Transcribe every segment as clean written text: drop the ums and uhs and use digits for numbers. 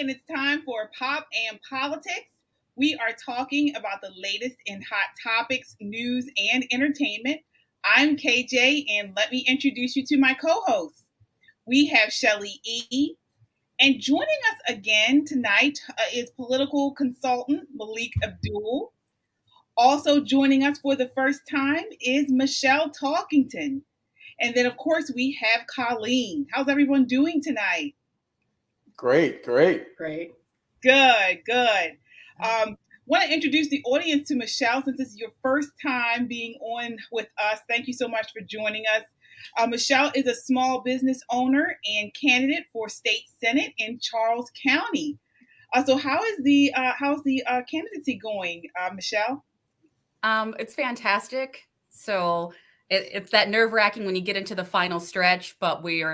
and it's time for Pop and Politics. We are talking about the latest in hot topics, news, and entertainment. I'm KJ, and let me introduce you to my co-hosts. We have Shelly E. And joining us again tonight is political consultant Malik Abdul. Also joining us for the first time is Michelle Talkington. And then, of course, we have Colleen. How's everyone doing tonight? Great. Good. Want to introduce the audience to Michelle since this is your first time being on with us. Thank you so much for joining us. Michelle is a small business owner and candidate for state senate in Charles County. So how's the candidacy going, Michelle? It's fantastic. So it's that nerve-wracking when you get into the final stretch, but we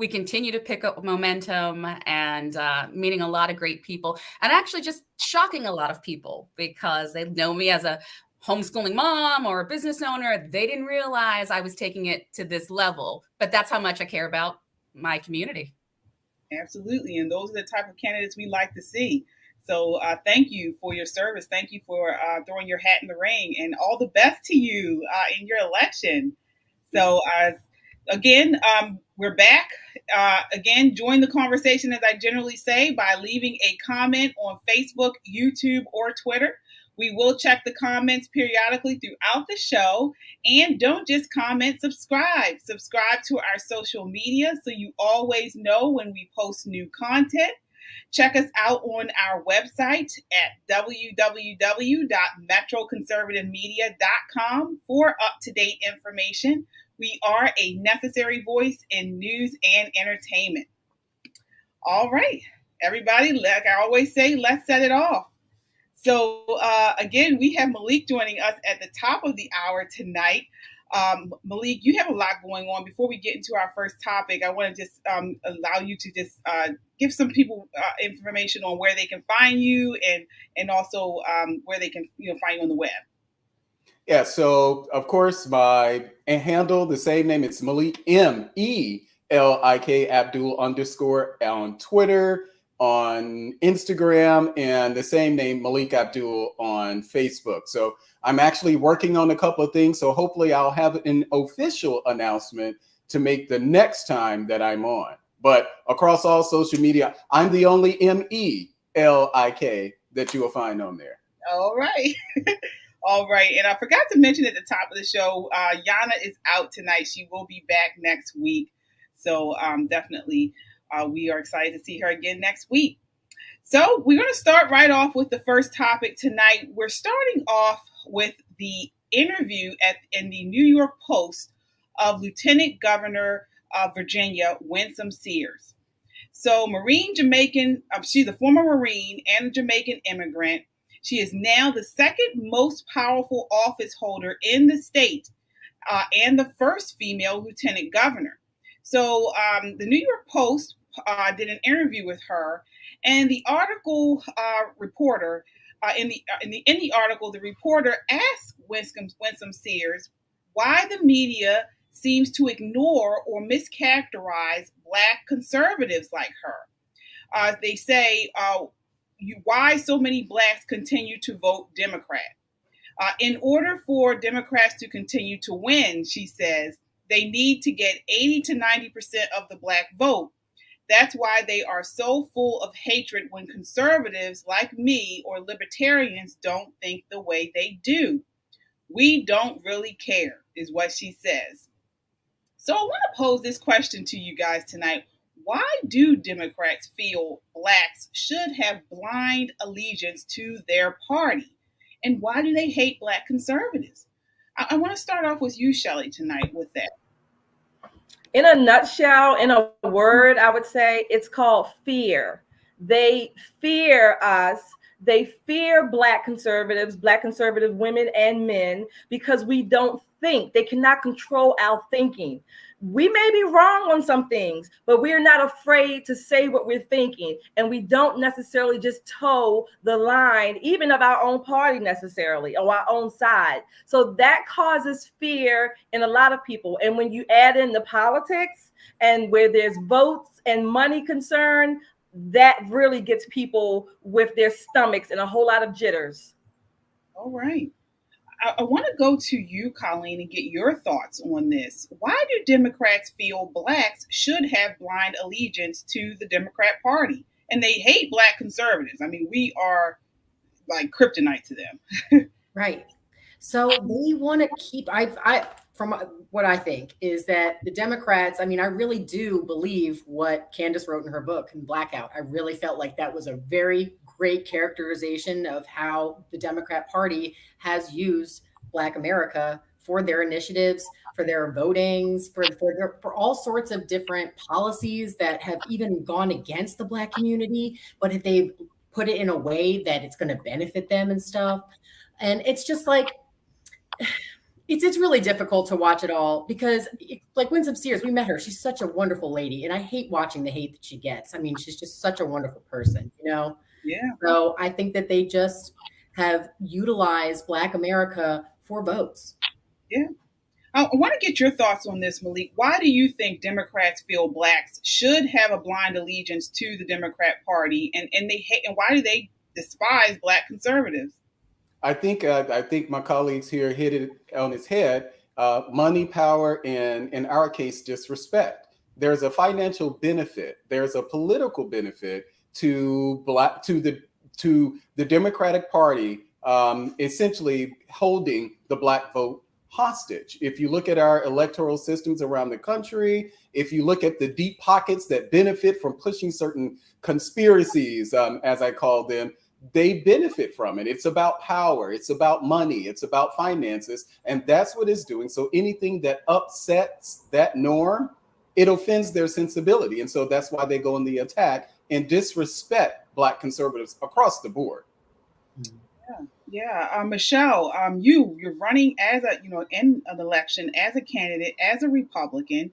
continue to pick up momentum and meeting a lot of great people, and actually just shocking a lot of people because they know me as a homeschooling mom or a business owner. They didn't realize I was taking it to this level, but that's how much I care about my community. Absolutely, and those are the type of candidates we like to see. So thank you for your service. Thank you for throwing your hat in the ring, and all the best to you in your election. So again, we're back. Again, join the conversation, as I generally say, by leaving a comment on Facebook, YouTube, or Twitter. We will check the comments periodically throughout the show. And don't just comment, subscribe. Subscribe to our social media so you always know when we post new content. Check us out on our website at www.metroconservativemedia.com for up-to-date information. We are a necessary voice in news and entertainment. All right, everybody, like I always say, let's set it off. So again, we have Malik joining us at the top of the hour tonight. Malik, you have a lot going on. Before we get into our first topic, I want to just allow you to just give some people information on where they can find you and also where they can find you on the web. Yeah, so of course my handle, the same name, it's Malik MELIK Abdul _ on Twitter, on Instagram, and the same name, Malik Abdul, on Facebook. So I'm actually working on a couple of things. So hopefully I'll have an official announcement to make the next time that I'm on. But across all social media, I'm the only MELIK that you will find on there. All right. All right. And I forgot to mention at the top of the show, Yana is out tonight. She will be back next week. So definitely we are excited to see her again next week. So we're going to start right off with the first topic tonight. We're starting off with the interview in the New York Post of Lieutenant Governor of Virginia, Winsome Sears. So she's a former Marine and a Jamaican immigrant. She is now the second most powerful office holder in the state and the first female lieutenant governor. So the New York Post did an interview with her, and the article reporter in the article, the reporter asked Winsome Sears why the media seems to ignore or mischaracterize Black conservatives like her. They say why so many Blacks continue to vote Democrat. In order for Democrats to continue to win, she says, they need to get 80 to 90% of the Black vote. That's why they are so full of hatred when conservatives like me or libertarians don't think the way they do. We don't really care, is what she says. So I want to pose this question to you guys tonight. Why do Democrats feel Blacks should have blind allegiance to their party? And why do they hate Black conservatives? I want to start off with you, Shelly, tonight with that. In a nutshell, in a word, I would say it's called fear. They fear us. They fear Black conservatives, Black conservative women and men, because we don't think. They cannot control our thinking. We may be wrong on some things, but we're not afraid to say what we're thinking. And we don't necessarily just toe the line, even of our own party necessarily, or our own side. So that causes fear in a lot of people. And when you add in the politics and where there's votes and money concern, that really gets people with their stomachs and a whole lot of jitters. All right. I want to go to you, Colleen, and get your thoughts on this. Why do Democrats feel blacks should have blind allegiance to the Democrat Party? And they hate black conservatives. I mean, we are like kryptonite to them. Right. So they want to keep, from what I think is that the Democrats, I mean, I really do believe what Candace wrote in her book in Blackout. I really felt like that was a very great characterization of how the Democrat Party has used Black America for their initiatives, for their votings, for all sorts of different policies that have even gone against the Black community, but if they put it in a way that it's going to benefit them and stuff. And it's just like, it's really difficult to watch it all because like Winsome Sears, we met her. She's such a wonderful lady. And I hate watching the hate that she gets. I mean, she's just such a wonderful person, you know? Yeah. So I think that they just have utilized Black America for votes. Yeah. I want to get your thoughts on this, Malik. Why do you think Democrats feel blacks should have a blind allegiance to the Democrat Party, and they hate, and why do they despise black conservatives? I think my colleagues here hit it on its head. Money, power, and in our case, disrespect. There's a financial benefit. There's a political benefit to the Democratic Party, essentially holding the black vote hostage. If you look at our electoral systems around the country, if you look at the deep pockets that benefit from pushing certain conspiracies, as I call them, they benefit from it. It's about power. It's about money. It's about finances. And that's what it's doing. So anything that upsets that norm, it offends their sensibility. And so that's why they go in the attack and disrespect black conservatives across the board. Yeah. Michelle, you're running as in an election as a candidate, as a Republican.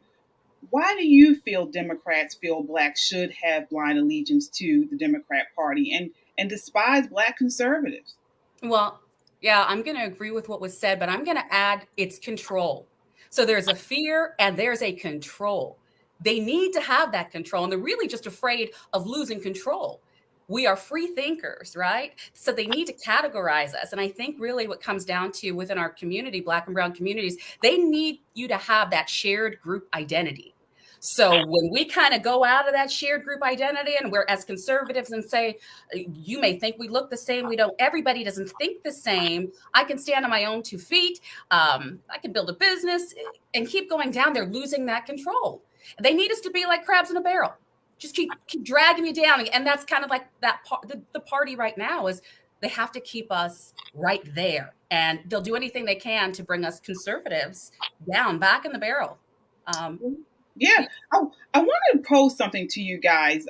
Why do you feel Democrats feel blacks should have blind allegiance to the Democrat Party and despise black conservatives? Well, yeah, I'm going to agree with what was said, but I'm going to add it's control. So there's a fear and there's a control. They need to have that control, and they're really just afraid of losing control. We are free thinkers, right? So they need to categorize us. And I think really what comes down to within our community, Black and brown communities, they need you to have that shared group identity. So when we kind of go out of that shared group identity and we're as conservatives and say, you may think we look the same, we don't, everybody doesn't think the same. I can stand on my own 2 feet. I can build a business and keep going down. They're losing that control. They need us to be like crabs in a barrel. Just keep dragging you down. And that's kind of like that the party right now is they have to keep us right there. And they'll do anything they can to bring us conservatives down, back in the barrel. Yeah, I want to pose something to you guys.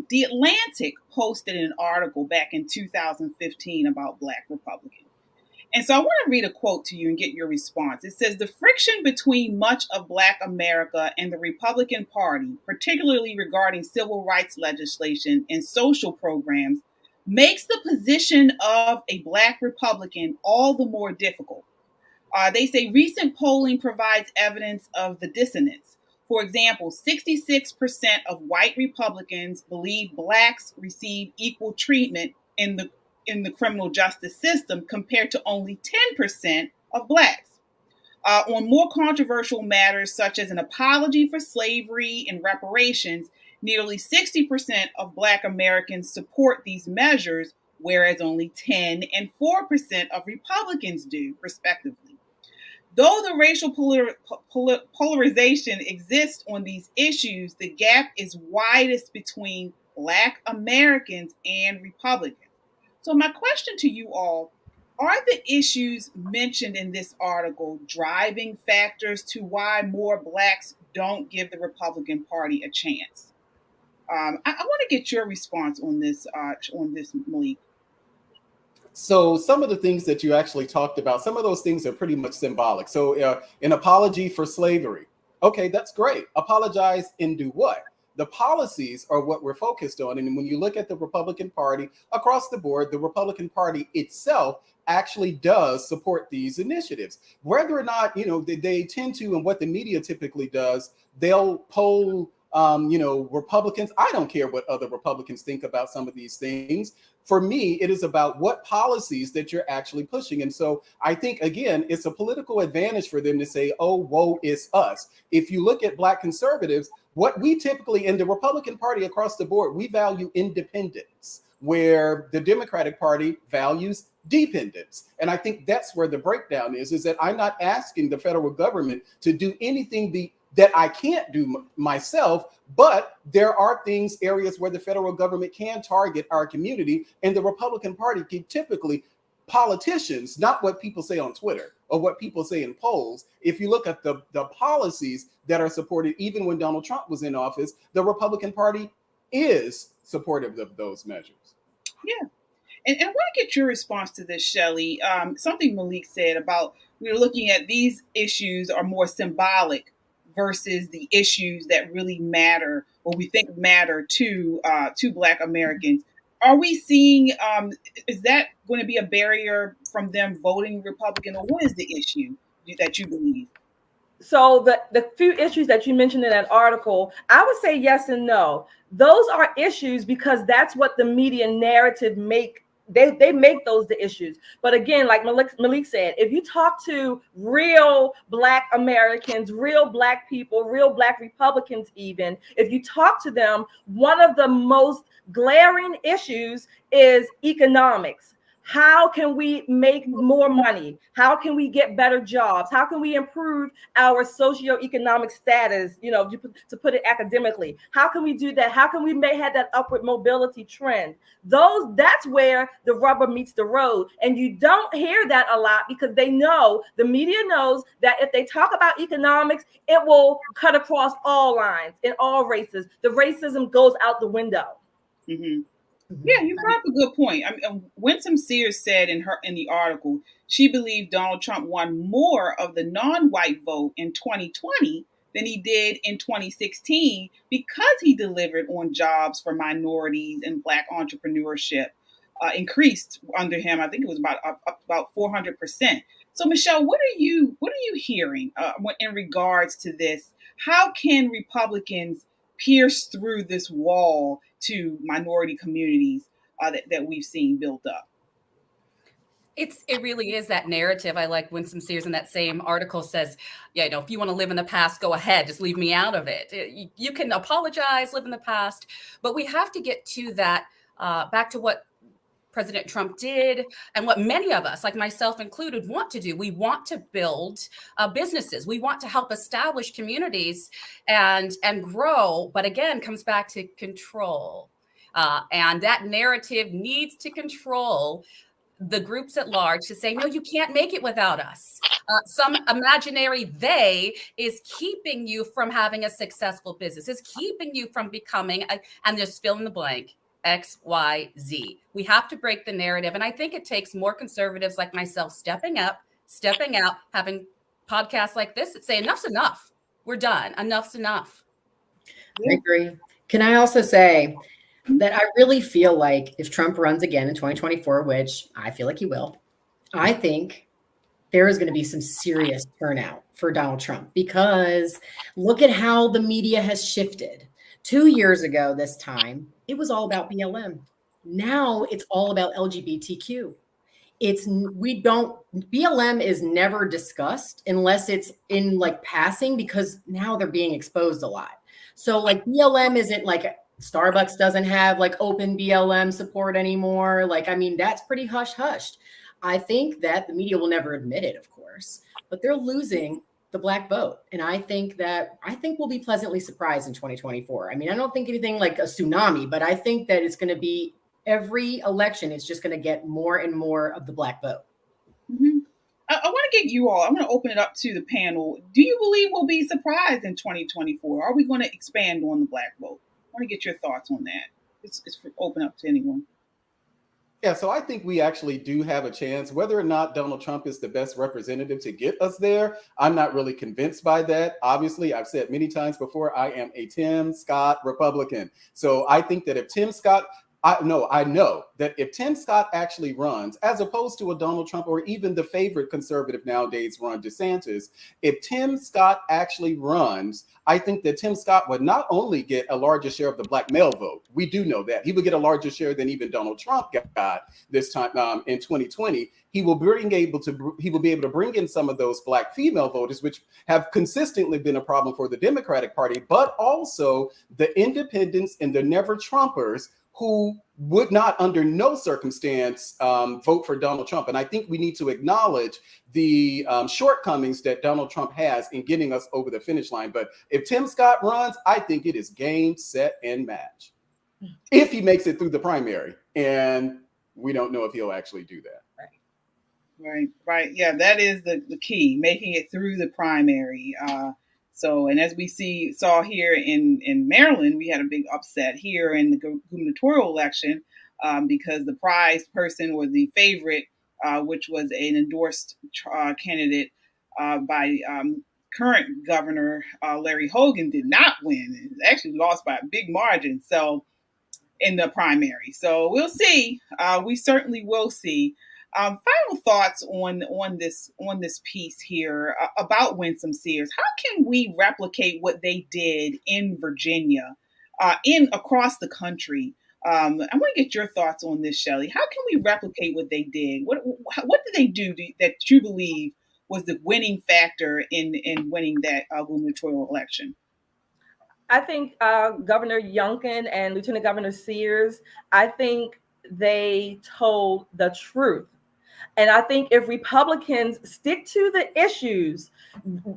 The Atlantic posted an article back in 2015 about Black Republicans. And so I want to read a quote to you and get your response. It says, "The friction between much of Black America and the Republican Party, particularly regarding civil rights legislation and social programs, makes the position of a Black Republican all the more difficult." They say recent polling provides evidence of the dissonance. For example, 66% of white Republicans believe Blacks receive equal treatment in the criminal justice system compared to only 10% of Blacks. On more controversial matters such as an apology for slavery and reparations, nearly 60% of Black Americans support these measures, whereas only 10 and 4% of Republicans do, respectively. Though the racial polarization exists on these issues, the gap is widest between Black Americans and Republicans. So my question to you all, are the issues mentioned in this article driving factors to why more Blacks don't give the Republican Party a chance? I want to get your response on this, Malik. So some of the things that you actually talked about, some of those things are pretty much symbolic. So an apology for slavery. Okay, that's great. Apologize and do what? The policies are what we're focused on. And when you look at the Republican Party across the board, the Republican Party itself actually does support these initiatives. Whether or not, they tend to, and what the media typically does, they'll poll Republicans. I don't care what other Republicans think about some of these things. For me, it is about what policies that you're actually pushing. And so I think, again, it's a political advantage for them to say, oh, woe is us. If you look at Black conservatives, what we typically in the Republican Party across the board, we value independence, where the Democratic Party values dependence. And I think that's where the breakdown is that I'm not asking the federal government to do anything that I can't do myself, but there are areas where the federal government can target our community, and the Republican Party can typically, politicians, not what people say on Twitter or what people say in polls. If you look at the policies that are supported, even when Donald Trump was in office, the Republican Party is supportive of those measures. Yeah. And I want to get your response to this, Shelley. Something Malik said about we're looking at these issues are more symbolic versus the issues that really matter or we think matter to Black Americans. Are we seeing, is that going to be a barrier from them voting Republican, or what is the issue that you believe? So the few issues that you mentioned in that article, I would say yes and no. Those are issues because that's what the media narrative they make those the issues. But again, like Malik said, if you talk to real Black Americans, real Black people, real Black Republicans even, if you talk to them, one of the most glaring issues is economics. How can we make more money? How can we get better jobs? How can we improve our socioeconomic status, to put it academically? How can we do that? How can we have that upward mobility trend? That's where the rubber meets the road. And you don't hear that a lot because the media knows that if they talk about economics, it will cut across all lines in all races. The racism goes out the window. Mm-hmm. Yeah, you brought up a good point. Winsome Sears said in the article, she believed Donald Trump won more of the non-white vote in 2020 than he did in 2016 because he delivered on jobs for minorities and Black entrepreneurship increased under him. I think it was about 400%. So, Michelle, what are you hearing in regards to this? How can Republicans pierce through this wall to minority communities that we've seen built up? It really is that narrative. I like Winsome Sears in that same article says, if you want to live in the past, go ahead, just leave me out of it. You can apologize, live in the past, but we have to get to that, back to what President Trump did and what many of us, like myself included, want to do. We want to build businesses. We want to help establish communities and grow. But again, comes back to control. And that narrative needs to control the groups at large to say, no, you can't make it without us. Some imaginary they is keeping you from having a successful business, is keeping you from becoming, and just fill in the blank, X, Y, Z. We have to break the narrative. And I think it takes more conservatives like myself stepping up, stepping out, having podcasts like this that say enough's enough. We're done. Enough's enough. I agree. Can I also say that I really feel like if Trump runs again in 2024, which I feel like he will, I think there is going to be some serious turnout for Donald Trump because look at how the media has shifted. 2 years ago this time, it was all about BLM. Now it's all about LGBTQ. BLM is never discussed unless it's in like passing because now they're being exposed a lot. So like BLM isn't like Starbucks doesn't have like open BLM support anymore. That's pretty hush-hushed. I think that the media will never admit it, of course, but they're losing the Black vote. And I think we'll be pleasantly surprised in 2024. I don't think anything like a tsunami, but I think that it's going to be every election, it's just going to get more and more of the Black vote. Mm-hmm. I want to get you all, I want to open it up to the panel. Do you believe we'll be surprised in 2024? Are we going to expand on the Black vote? I want to get your thoughts on that. It's open up to anyone. Yeah, so I think we actually do have a chance. Whether or not Donald Trump is the best representative to get us there, I'm not really convinced by that. Obviously, I've said many times before, I am a Tim Scott Republican. So I think that if Tim Scott, I know that if Tim Scott actually runs, as opposed to a Donald Trump or even the favorite conservative nowadays, Ron DeSantis, if Tim Scott actually runs, I think that Tim Scott would not only get a larger share of the black male vote. We do know that he would get a larger share than even Donald Trump got this time in 2020. He will be able to bring in some of those black female voters, which have consistently been a problem for the Democratic Party, but also the independents and the never Trumpers who would not under no circumstance vote for Donald Trump. And I think we need to acknowledge the shortcomings that Donald Trump has in getting us over the finish line. But if Tim Scott runs, I think it is game, set, and match. If he makes it through the primary. And we don't know if he'll actually do that. Right. Yeah, that is the key, making it through the primary. And as we saw here in Maryland, we had a big upset here in the gubernatorial election because the prized person or the favorite, which was an endorsed candidate by current governor Larry Hogan, did not win. It actually lost by a big margin. So in the primary. So we'll see. We certainly will see. Final thoughts on this piece here about Winsome Sears. How can we replicate what they did in Virginia, across the country? I want to get your thoughts on this, Shelley. How can we replicate what they did? What did they do that you believe was the winning factor in winning that gubernatorial election? I think Governor Youngkin and Lieutenant Governor Sears, I think they told the truth. And I think if Republicans stick to the issues,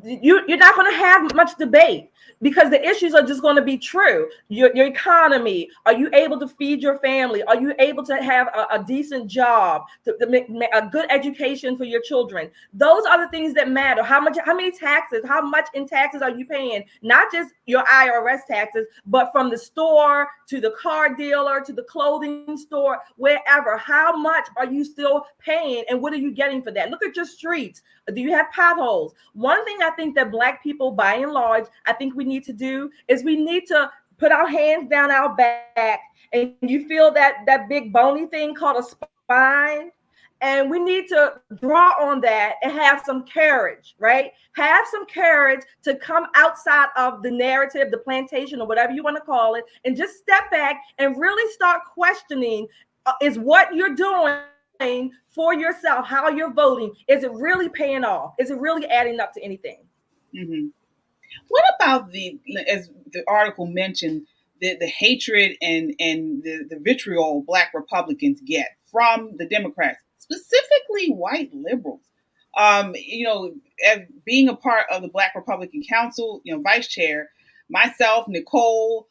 you're not going to have much debate because the issues are just going to be true. Your economy, are you able to feed your family? Are you able to have a decent job, to make a good education for your children? Those are the things that matter. How many taxes, how much in taxes are you paying? Not just your IRS taxes, but from the store to the car dealer to the clothing store, wherever. How much are you still paying? And what are you getting for that? Look at your streets. Do you have potholes? One thing I think that Black people, by and large, I think we need to do is we need to put our hands down our back, and you feel that big bony thing called a spine. And we need to draw on that and have some courage, right? Have some courage to come outside of the narrative, the plantation, or whatever you want to call it, and just step back and really start questioning, is what you're doing for yourself, how you're voting, is it really paying off? Is it really adding up to anything? Mm-hmm. What about as the article mentioned, the hatred and the vitriol Black Republicans get from the Democrats, specifically white liberals? As being a part of the Black Republican Council, vice chair, myself, Nicole,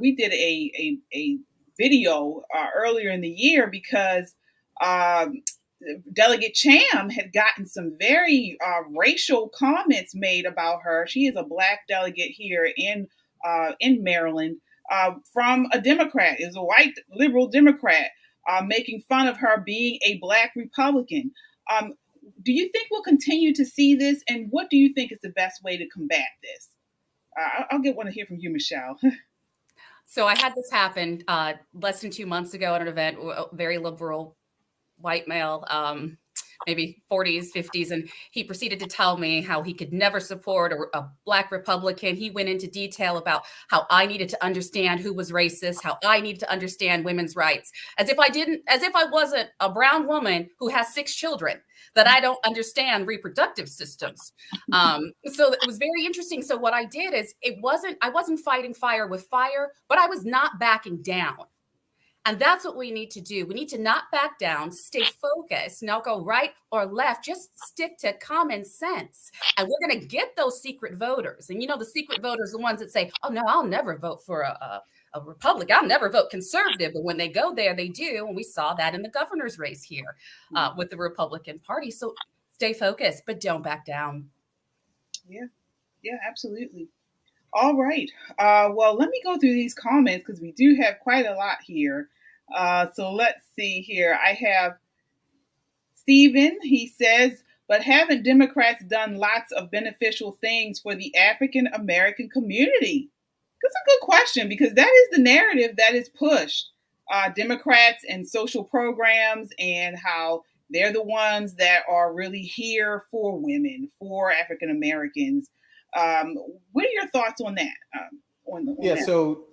we did a video earlier in the year because Delegate Cham had gotten some very racial comments made about her. She is a Black delegate here in Maryland from a Democrat, is a white liberal Democrat, making fun of her being a Black Republican. Do you think we'll continue to see this? And what do you think is the best way to combat this? I'll want to hear from you, Michelle. So I had this happen less than 2 months ago at an event, very liberal white male, maybe 40s, 50s. And he proceeded to tell me how he could never support a Black Republican. He went into detail about how I needed to understand who was racist, how I needed to understand women's rights, as if I wasn't a brown woman who has 6 children, that I don't understand reproductive systems. So it was very interesting. So what I did is I wasn't fighting fire with fire, but I was not backing down. And that's what we need to do. We need to not back down, stay focused, not go right or left, just stick to common sense. And we're going to get those secret voters. And the secret voters, the ones that say, oh, no, I'll never vote for a Republican. I'll never vote conservative. But when they go there, they do. And we saw that in the governor's race here with the Republican Party. So stay focused, but don't back down. Yeah, absolutely. All right. Well, let me go through these comments because we do have quite a lot here. So let's see here. I have Stephen. He says, but haven't Democrats done lots of beneficial things for the African American community? That's a good question because that is the narrative that is pushed. Democrats and social programs and how they're the ones that are really here for women, for African Americans. What are your thoughts on that? Yeah, so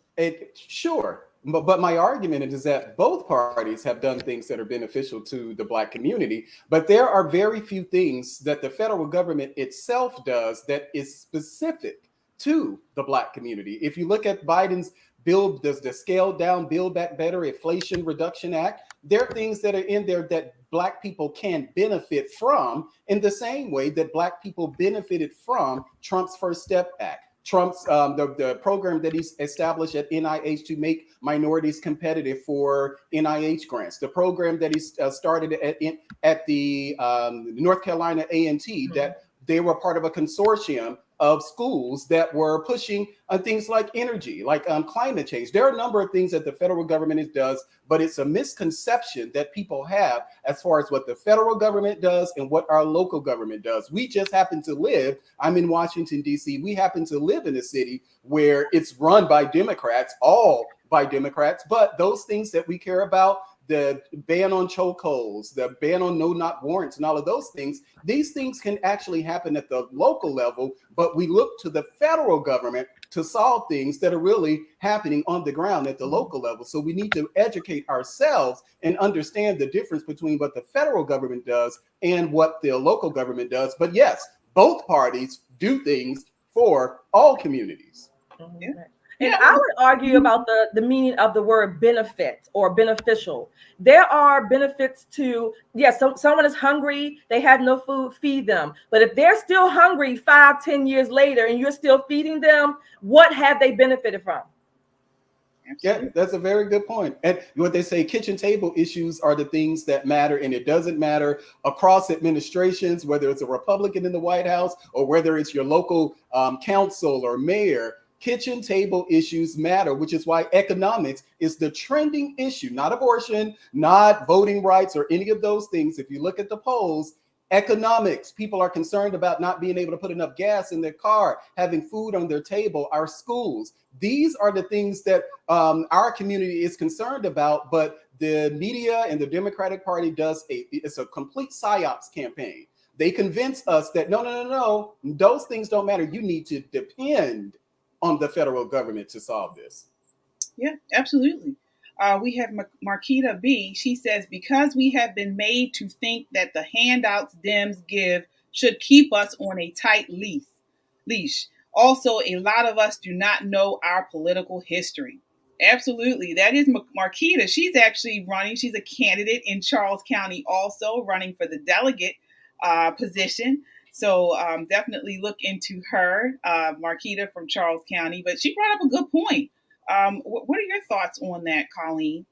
sure. But my argument is that both parties have done things that are beneficial to the Black community, but there are very few things that the federal government itself does that is specific to the Black community. If you look at Biden's bill, does the scaled down Build Back Better Inflation Reduction Act, there are things that are in there that Black people can benefit from in the same way that Black people benefited from Trump's First Step Act. Trump's the program that he's established at NIH to make minorities competitive for NIH grants, the program that he started at the North Carolina A&T, that they were part of a consortium of schools that were pushing on things like energy, like climate change. There are a number of things that the federal government does, but it's a misconception that people have as far as what the federal government does and what our local government does. We just happen to live, I'm in Washington, D.C., we happen to live in a city where it's run by Democrats, all by Democrats, but those things that we care about, the ban on chokeholds, the ban on no-knock warrants, and all of those things, these things can actually happen at the local level, but we look to the federal government to solve things that are really happening on the ground at the local level. So we need to educate ourselves and understand the difference between what the federal government does and what the local government does. But yes, both parties do things for all communities. Yeah. And I would argue about the meaning of the word benefit or beneficial. There are benefits to, yes, someone is hungry, they have no food, feed them. But if they're still hungry 5-10 years later and you're still feeding them, what have they benefited from? Yeah, that's a very good point. And what they say, kitchen table issues are the things that matter, and it doesn't matter across administrations, whether it's a Republican in the White House or whether it's your local council or mayor. Kitchen table issues matter, which is why economics is the trending issue, not abortion, not voting rights, or any of those things. If you look at the polls, economics, people are concerned about not being able to put enough gas in their car, having food on their table, our schools. These are the things that our community is concerned about, but the media and the Democratic Party it's a complete psyops campaign. They convince us that no, those things don't matter. You need to depend on the federal government to solve this. Yeah, absolutely. We have Marquita B. She says, because we have been made to think that the handouts Dems give should keep us on a tight leash. Also, a lot of us do not know our political history. Absolutely. That is Marquita. She's actually running. She's a candidate in Charles County, also running for the delegate position. So definitely look into her, Marquita from Charles County. But she brought up a good point. What are your thoughts on that, Colleen?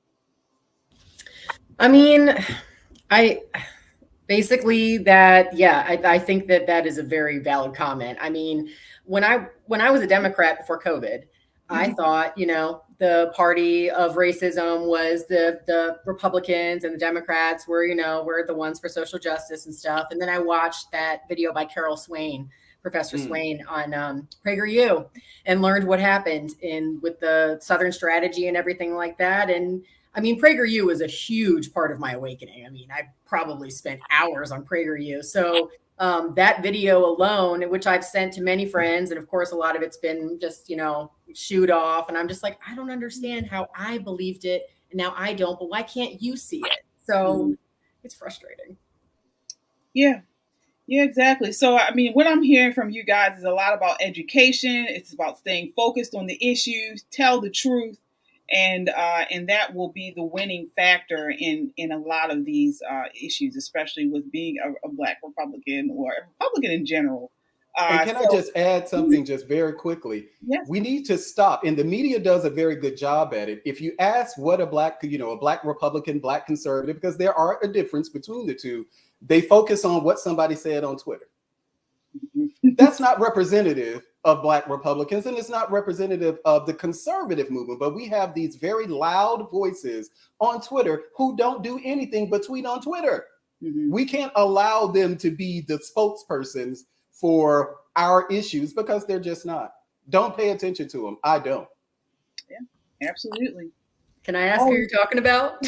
I mean, I think that is a very valid comment. I mean, when I was a Democrat before COVID, I thought, the party of racism was the Republicans, and the Democrats were the ones for social justice and stuff. And then I watched that video by Carol Swain, Professor Swain, on PragerU, and learned what happened with the Southern strategy and everything like that. And I mean, PragerU was a huge part of my awakening. I mean, I probably spent hours on PragerU. So that video alone, which I've sent to many friends, and of course, a lot of it's been just, shooed off. And I'm just like, I don't understand how I believed it, and now I don't, but why can't you see it? So it's frustrating. Yeah, exactly. So, I mean, what I'm hearing from you guys is a lot about education. It's about staying focused on the issues, tell the truth, and that will be the winning factor in a lot of these issues, especially with being a Black Republican or a Republican in general. And can I just add something just very quickly? Yes. We need to stop, and the media does a very good job at it. If you ask what a Black Republican, Black conservative, because there are a difference between the two, they focus on what somebody said on Twitter. That's not representative of Black Republicans, and it's not representative of the conservative movement. But we have these very loud voices on Twitter who don't do anything but tweet on Twitter. We can't allow them to be the spokespersons for our issues because they're just not. Don't pay attention to them. I don't. Yeah, absolutely. Can I ask who you're talking about?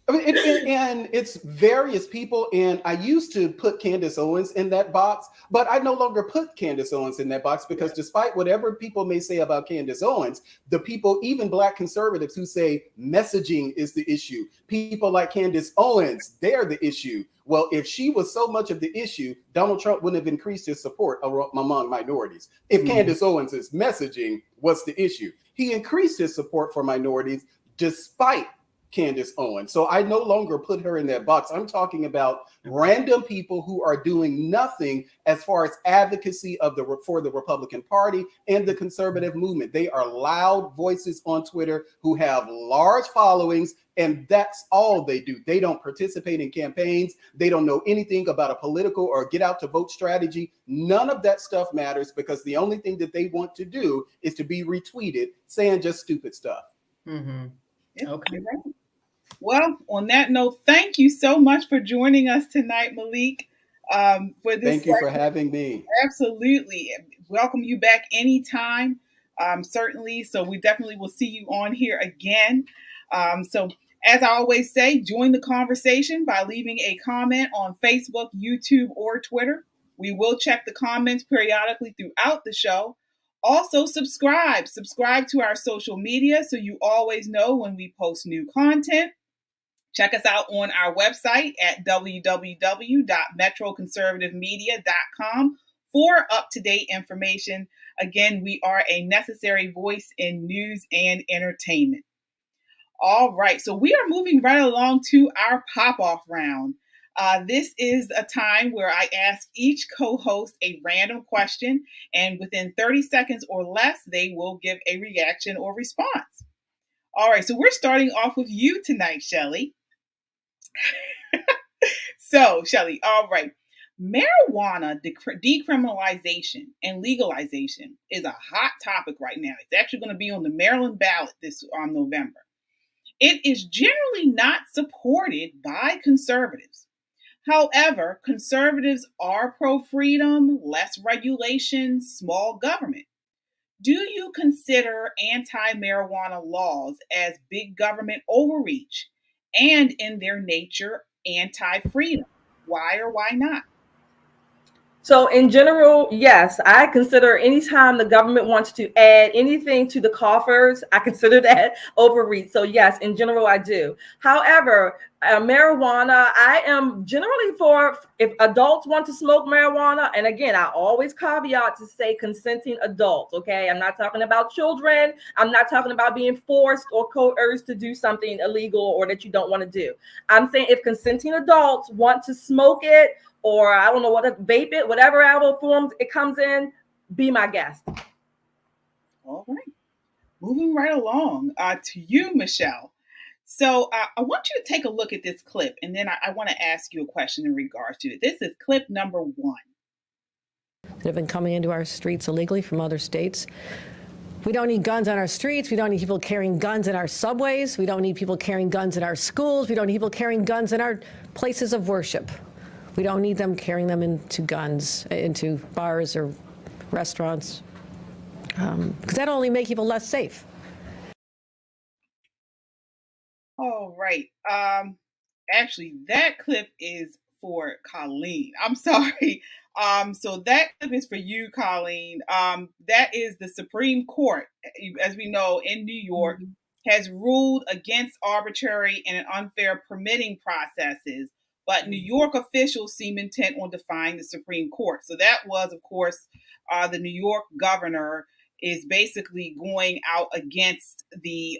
I mean, and it's various people. And I used to put Candace Owens in that box, but I no longer put Candace Owens in that box because despite whatever people may say about Candace Owens, the people, even Black conservatives who say messaging is the issue, people like Candace Owens, they're the issue. Well, if she was so much of the issue, Donald Trump wouldn't have increased his support among minorities. If Candace Owens' messaging was the issue, he increased his support for minorities despite Candace Owens. So I no longer put her in that box. I'm talking about random people who are doing nothing as far as advocacy for the Republican Party and the conservative movement. They are loud voices on Twitter who have large followings, and that's all they do. They don't participate in campaigns. They don't know anything about a political or get out to vote strategy. None of that stuff matters because the only thing that they want to do is to be retweeted saying just stupid stuff. Mm-hmm. Okay. Well, on that note, thank you so much for joining us tonight, Malik. For this Thank you for having me. Absolutely. Welcome you back anytime, certainly. So we definitely will see you on here again. So as I always say, join the conversation by leaving a comment on Facebook, YouTube, or Twitter. We will check the comments periodically throughout the show. Also, subscribe to our social media so you always know when we post new content. Check us out on our website at www.metroconservativemedia.com for up-to-date information. Again, we are a necessary voice in news and entertainment. All right, so we are moving right along to our pop-off round. This is a time where I ask each co-host a random question, and within 30 seconds or less, they will give a reaction or response. All right, so we're starting off with you tonight, Shelly. So, Shelly, all right. Marijuana decriminalization and legalization is a hot topic right now. It's actually going to be on the Maryland ballot this November. It is generally not supported by conservatives. However, conservatives are pro-freedom, less regulation, small government. Do you consider anti-marijuana laws as big government overreach and in their nature anti-freedom? Why or why not? So in general, yes, I consider anytime the government wants to add anything to the coffers, I consider that overreach. So yes, in general, I do. However, marijuana, I am generally for if adults want to smoke marijuana. And again, I always caveat to say consenting adults. Okay. I'm not talking about children. I'm not talking about being forced or coerced to do something illegal or that you don't want to do. I'm saying if consenting adults want to smoke it, or I don't know what, vape it, whatever other form it comes in, be my guest. All right. Moving right along to you, Michelle. So I want you to take a look at this clip, and then I want to ask you a question in regards to it. This is clip number 1. That have been coming into our streets illegally from other states. We don't need guns on our streets. We don't need people carrying guns in our subways. We don't need people carrying guns in our schools. We don't need people carrying guns in our places of worship. We don't need them carrying them into bars or restaurants, because that'll only make people less safe. All right. Actually, that clip is for Colleen. I'm sorry. So that clip is for you, Colleen. That is the Supreme Court, as we know, in New York, has ruled against arbitrary and unfair permitting processes. But New York officials seem intent on defying the Supreme Court. So that was, of course, the New York governor is basically going out against the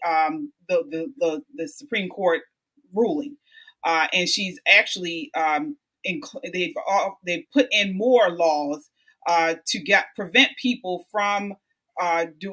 Supreme Court ruling, and she's actually they've put in more laws to prevent people from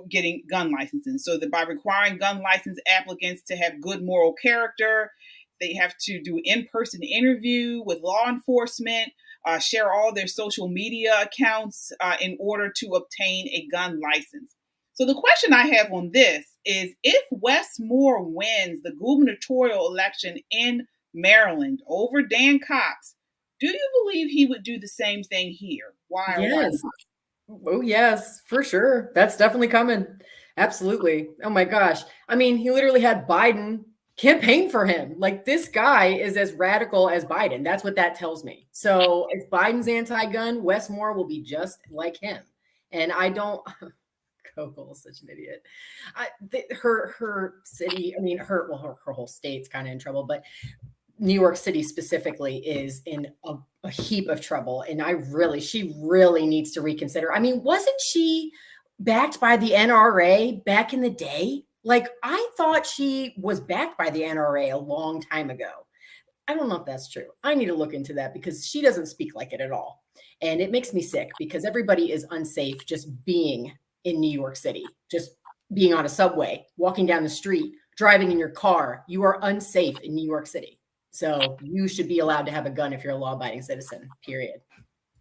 getting gun licenses. So that by requiring gun license applicants to have good moral character, they have to do in-person interview with law enforcement, share all their social media accounts in order to obtain a gun license. So the question I have on this is, if Wes Moore wins the gubernatorial election in Maryland over Dan Cox, do you believe he would do the same thing here? Why? Yes. Oh, yes, for sure. That's definitely coming. Absolutely. Oh my gosh. I mean, he literally had Biden campaign for him. Like, this guy is as radical as Biden. That's what that tells me. So if Biden's anti-gun, Wes Moore will be just like him. And I don't. Coco is such an idiot. Her city. I mean, her whole state's kind of in trouble, but New York City specifically is in a heap of trouble. And she really needs to reconsider. I mean, wasn't she backed by the NRA back in the day? Like, I thought she was backed by the NRA a long time ago. I don't know if that's true. I need to look into that because she doesn't speak like it at all. And it makes me sick because everybody is unsafe just being in New York City, just being on a subway, walking down the street, driving in your car. You are unsafe in New York City. So you should be allowed to have a gun if you're a law-abiding citizen, period.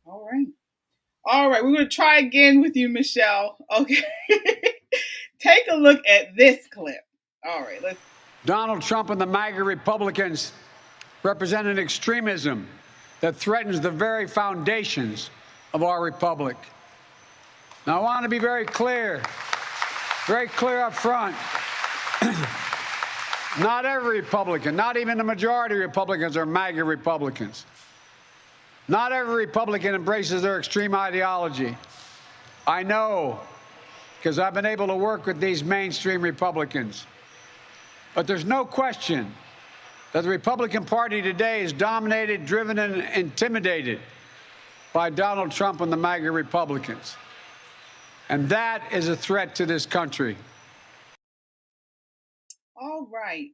All right. We're going to try again with you, Michelle. Okay. Take a look at this clip. All right. Let's. Donald Trump and the MAGA Republicans represent an extremism that threatens the very foundations of our republic. Now, I want to be very clear up front. Not every Republican, not even the majority of Republicans are MAGA Republicans. Not every Republican embraces their extreme ideology. I know, because I've been able to work with these mainstream Republicans. But there's no question that the Republican Party today is dominated, driven, and intimidated by Donald Trump and the MAGA Republicans. And that is a threat to this country. All right.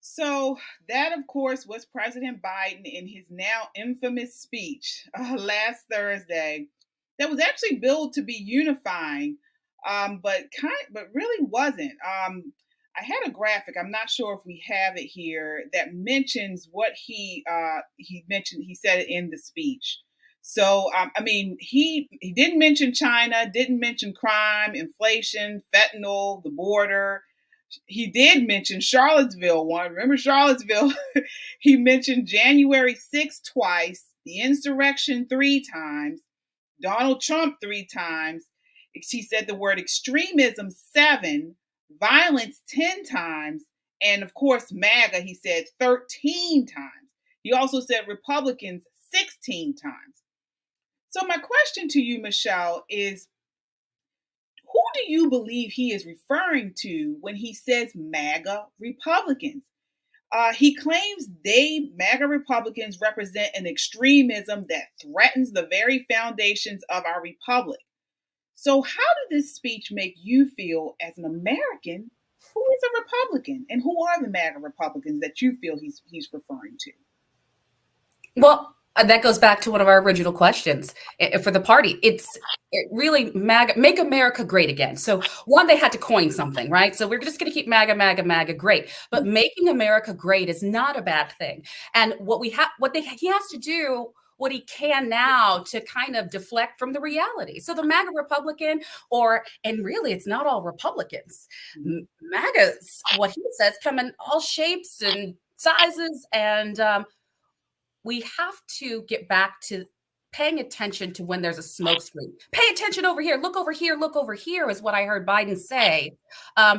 So that, of course, was President Biden in his now infamous speech last Thursday that was actually billed to be unifying, but really wasn't. I had a graphic. I'm not sure if we have it here that mentions what he mentioned. He said it in the speech. So, I mean, he didn't mention China, didn't mention crime, inflation, fentanyl, the border. He did mention Charlottesville one. Remember Charlottesville? He mentioned January 6th twice, the insurrection 3 times, Donald Trump 3 times. He said the word extremism 7, violence 10 times, and of course, MAGA, he said 13 times. He also said Republicans 16 times. So my question to you, Michelle, is who do you believe he is referring to when he says MAGA Republicans? He claims MAGA Republicans, represent an extremism that threatens the very foundations of our republic. So how did this speech make you feel as an American who is a Republican? And who are the MAGA Republicans that you feel he's referring to? Well, that goes back to one of our original questions for the party. It really MAGA, make America great again. So one, they had to coin something, right? So we're just going to keep MAGA, MAGA, MAGA great. But making America great is not a bad thing. And he has to do what he can now to kind of deflect from the reality. So the MAGA Republican, and really it's not all Republicans. MAGAs, what he says, come in all shapes and sizes, and we have to get back to paying attention to when there's a smokescreen. Pay attention over here, look over here is what I heard Biden say,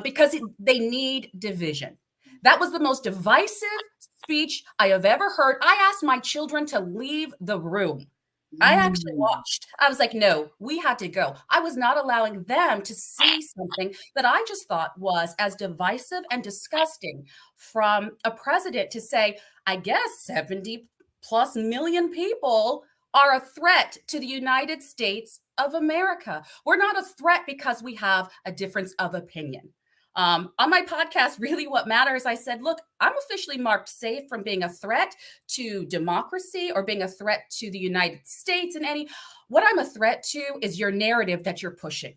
because they need division. That was the most divisive speech I have ever heard. I asked my children to leave the room. I actually watched. I was like, no, we had to go. I was not allowing them to see something that I just thought was as divisive and disgusting from a president to say, I guess 70+ million people are a threat to the United States of America. We're not a threat because we have a difference of opinion. On my podcast, Really What Matters, I said, look, I'm officially marked safe from being a threat to democracy or being a threat to the United States what I'm a threat to is your narrative that you're pushing.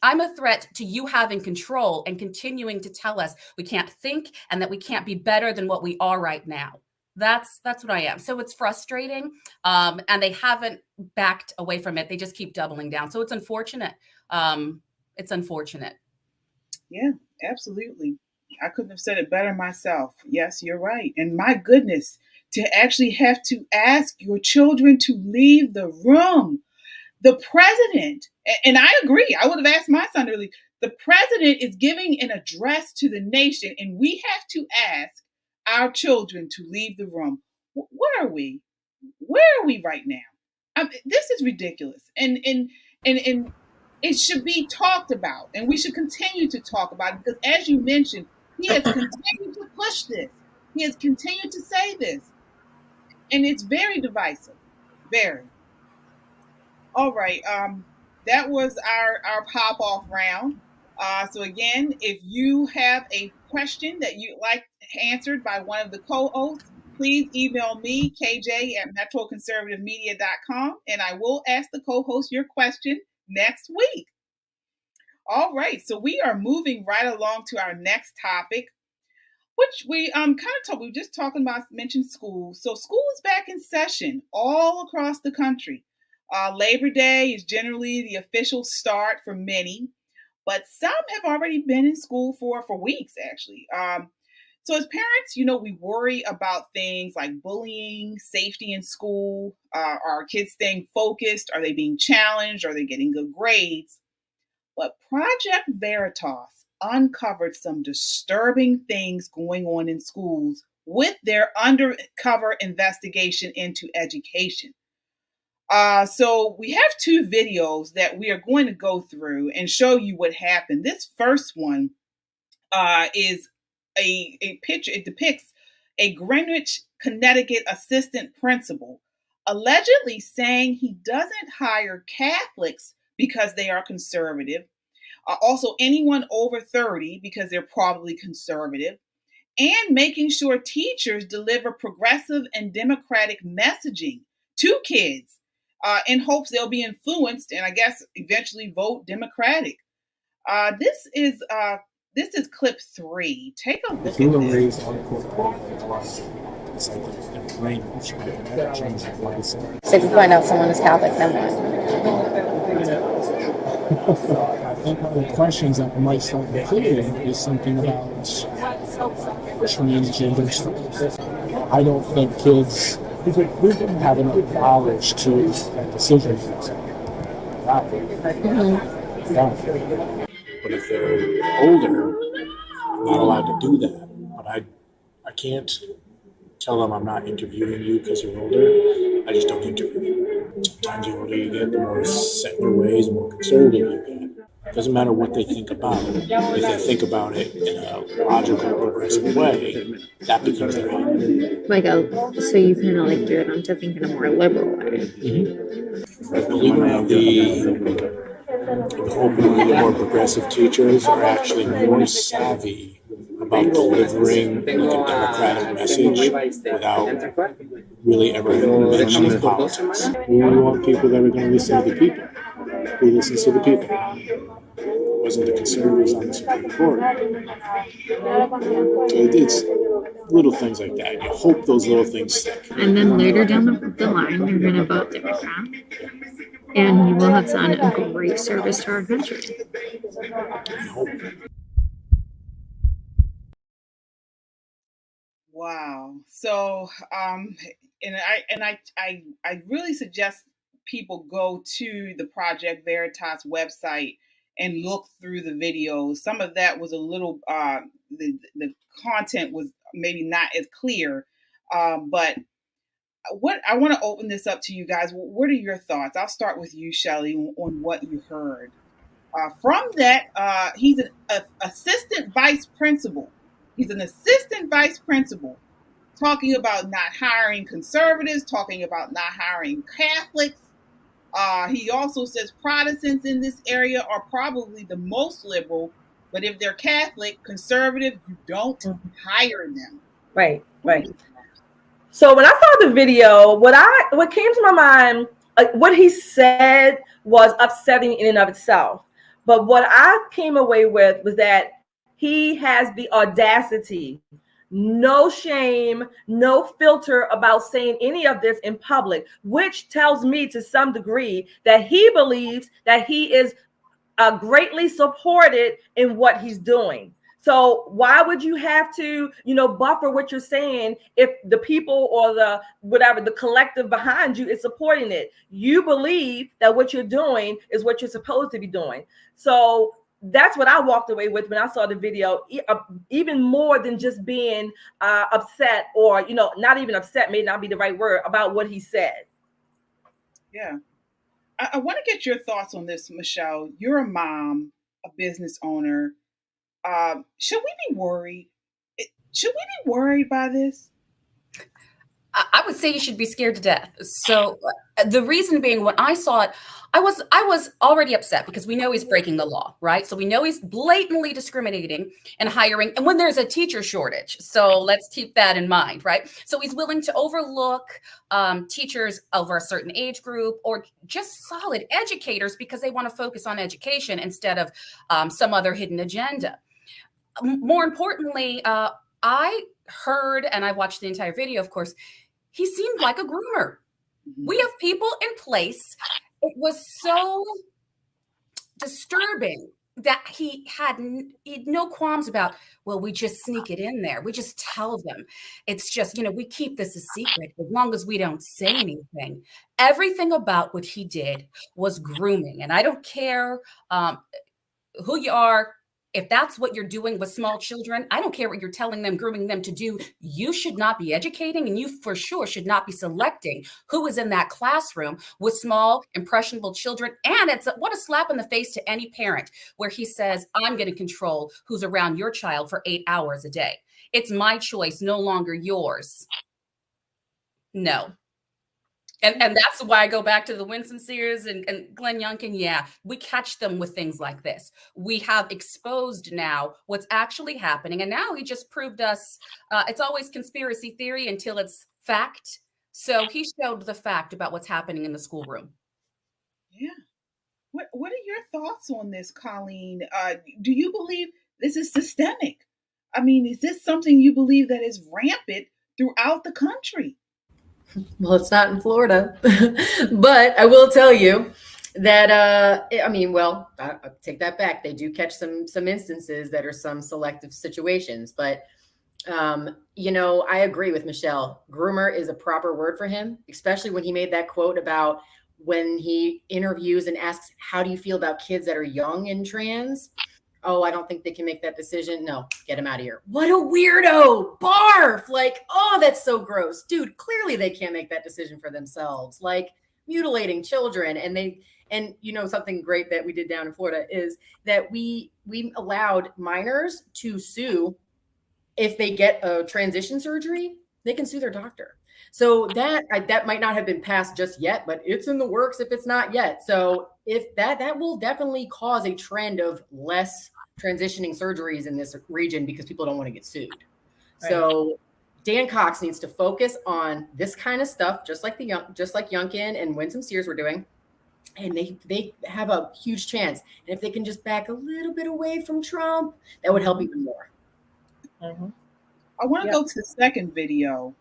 I'm a threat to you having control and continuing to tell us we can't think and that we can't be better than what we are right now. That's what I am. So it's frustrating. And they haven't backed away from it. They just keep doubling down. So it's unfortunate. It's unfortunate. Yeah, absolutely. I couldn't have said it better myself. Yes, you're right. And my goodness, to actually have to ask your children to leave the room. The president, and I agree, I would have asked my son to leave. The president is giving an address to the nation, and we have to ask our children to leave the room. What are we? Where are we right now? This is ridiculous, and it should be talked about, and we should continue to talk about it, because, as you mentioned, he has continued to push this. He has continued to say this, and it's very divisive. Very. All right. That was our pop off round. So again, if you have a question that you'd like answered by one of the co-hosts, please email me, KJ at metroconservativemedia.com, and I will ask the co-host your question next week. All right, so we are moving right along to our next topic, which we we were just talking about, mentioned school. So school is back in session all across the country. Labor Day is generally the official start for many, but some have already been in school for weeks, actually. So as parents, we worry about things like bullying, safety in school. Are our kids staying focused? Are they being challenged? Are they getting good grades? But Project Veritas uncovered some disturbing things going on in schools with their undercover investigation into education. So we have two videos that we are going to go through and show you what happened. This first one is a picture. It depicts a Greenwich, Connecticut assistant principal allegedly saying he doesn't hire Catholics because they are conservative. Also, anyone over 30 because they're probably conservative, and making sure teachers deliver progressive and democratic messaging to kids in hopes they'll be influenced and, I guess, eventually vote Democratic. This is clip 3. Take a look at this. So if you find out someone is Catholic, then what? I think one of the questions that might start including is something about transgender stuff. I don't think kids have enough knowledge to make decisions. But if they're older, I'm not allowed to do that. But I can't tell them I'm not interviewing you because you're older. I just don't interview you. Sometimes the older you get, the more set in your ways, the more conservative you get. It doesn't matter what they think about it. If they think about it in a logical, progressive way, that becomes their answer. So you kind of like gear them to think in a more liberal way. Mm-hmm. I believe the more progressive teachers are actually more savvy about delivering like a democratic message without really ever mentioning politics. We want people that are going to listen to the people. Who listens to the people? It wasn't the conservatives on the Supreme Court. It's little things like that. You hope those little things stick. And then later down the line, you're going to vote Democrat. And you will have done a great service to our country. I hope. Wow. So, and I really suggest people go to the Project Veritas website and look through the videos. Some of that was a little, the content was maybe not as clear, but what I want to open this up to you guys. What are your thoughts? I'll start with you, Shelley, on what you heard. From that, he's an assistant vice principal. He's an assistant vice principal talking about not hiring conservatives, talking about not hiring Catholics. He also says Protestants in this area are probably the most liberal, but if they're Catholic, conservative, you don't hire them. Right. So when I saw the video, what came to my mind, what he said was upsetting in and of itself. But what I came away with was that he has the audacity, no shame, no filter about saying any of this in public, which tells me to some degree that he believes that he is greatly supported in what he's doing. So why would you have to, buffer what you're saying if the people or the collective behind you is supporting it? You believe that what you're doing is what you're supposed to be doing. So that's what I walked away with when I saw the video, even more than just being upset, or, you know, not even upset may not be the right word, about what he said. Yeah. I want to get your thoughts on this, Michelle. You're a mom, a business owner. Should we be worried? Should we be worried by this? I would say you should be scared to death. So the reason being, when I saw it, I was already upset because we know he's breaking the law, right? So we know he's blatantly discriminating and hiring, and when there's a teacher shortage. So let's keep that in mind, right? So he's willing to overlook teachers of a certain age group, or just solid educators, because they want to focus on education instead of some other hidden agenda. More importantly, I heard, and I watched the entire video, of course, he seemed like a groomer. We have people in place. It was so disturbing that he had no qualms about, well, we just sneak it in there. We just tell them. It's just, you know, we keep this a secret as long as we don't say anything. Everything about what he did was grooming. And I don't care who you are. If that's what you're doing with small children, I don't care what you're telling them, grooming them to do. You should not be educating, and you for sure should not be selecting who is in that classroom with small, impressionable children. And what a slap in the face to any parent where he says, I'm going to control who's around your child for 8 hours a day. It's my choice, no longer yours. No. And that's why I go back to the Winsome Sears and Glenn Youngkin. Yeah, we catch them with things like this. We have exposed now what's actually happening. And now he just proved us it's always conspiracy theory until it's fact. So he showed the fact about what's happening in the schoolroom. Yeah. What are your thoughts on this, Colleen? Do you believe this is systemic? I mean, is this something you believe that is rampant throughout the country? Well, it's not in Florida, but I will tell you that, I take that back. They do catch some instances that are some selective situations, but, I agree with Michelle. Groomer is a proper word for him, especially when he made that quote about when he interviews and asks, how do you feel about kids that are young and trans? Oh, I don't think they can make that decision. No, get him out of here. What a weirdo. Barf. Like, oh, that's so gross. Dude, clearly they can't make that decision for themselves. Like, mutilating children. And something great that we did down in Florida is that we allowed minors to sue. If they get a transition surgery, they can sue their doctor. So that might not have been passed just yet, but it's in the works if it's not yet. So if that will definitely cause a trend of less transitioning surgeries in this region because people don't want to get sued. Right. So Dan Cox needs to focus on this kind of stuff, just like Youngkin and Winsome Sears were doing. And they have a huge chance. And if they can just back a little bit away from Trump, that would help even more. Mm-hmm. I want to go to the second video.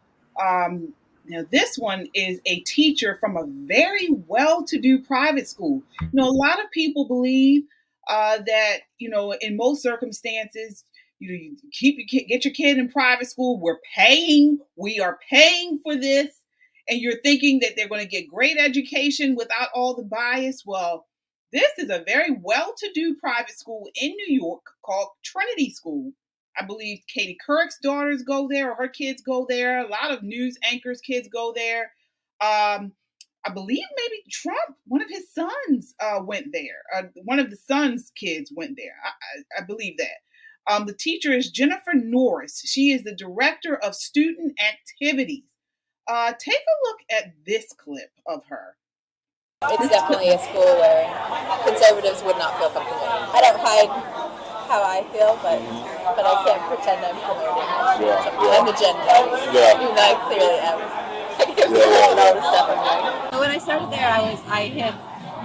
Now, this one is a teacher from a very well-to-do private school. A lot of people believe that, in most circumstances, you get your kid in private school. We are paying for this. And you're thinking that they're going to get great education without all the bias. Well, this is a very well-to-do private school in New York called Trinity School. I believe Katie Couric's daughters go there, or her kids go there. A lot of news anchors' kids go there. I believe maybe Trump, one of his sons went there. One of the son's kids went there. I believe that. The teacher is Jennifer Norris. She is the director of student activities. Take a look at this clip of her. It's definitely a school where conservatives would not feel comfortable. I don't hide how I feel, but I can't pretend I'm promoting an agenda. Even though I clearly am. All the stuff I'm doing. When I started there, I hid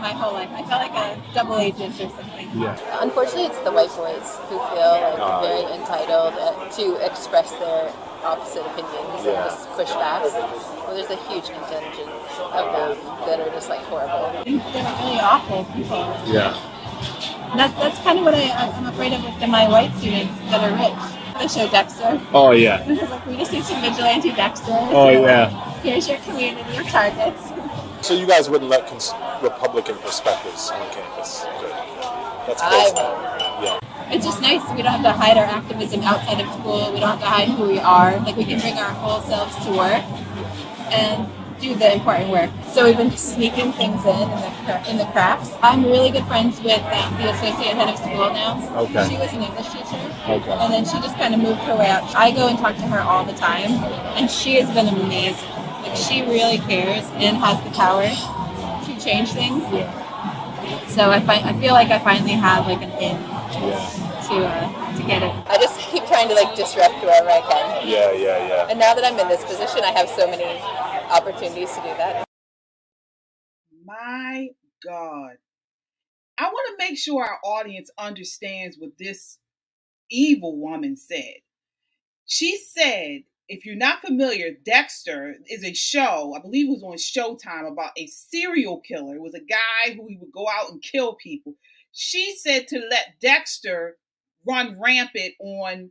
my whole life. I felt like a double agent or something. Yeah. Unfortunately, it's the white boys who feel very entitled to express their opposite opinions and just push back. Well, there's a huge contingent of them that are just horrible. They're really awful people. Yeah. That's kind of what I'm afraid of with my white students that are rich. The show Dexter. Oh yeah. We just need some vigilante Dexter. Oh yeah. Here's your community, your targets. So you guys wouldn't let Republican perspectives on campus? Good. That's crazy. it's just nice. We don't have to hide our activism outside of school. We don't have to hide who we are. Like, we can bring our whole selves to work and do the important work. So we've been sneaking things in the crafts. I'm really good friends with the associate head of school now. Okay. She was an English teacher. Okay. And then she just kind of moved her way out. I go and talk to her all the time, and she has been amazing. Like, she really cares and has the power to change things. Yeah. So I feel like I finally have like an in to get it. I just keep trying to like disrupt wherever I can. Yeah. And now that I'm in this position, I have so many opportunities to do that. My God. I want to make sure our audience understands what this evil woman said. She said, if you're not familiar, Dexter is a show, I believe it was on Showtime, about a serial killer. It was a guy who would go out and kill people. She said to let Dexter run rampant on,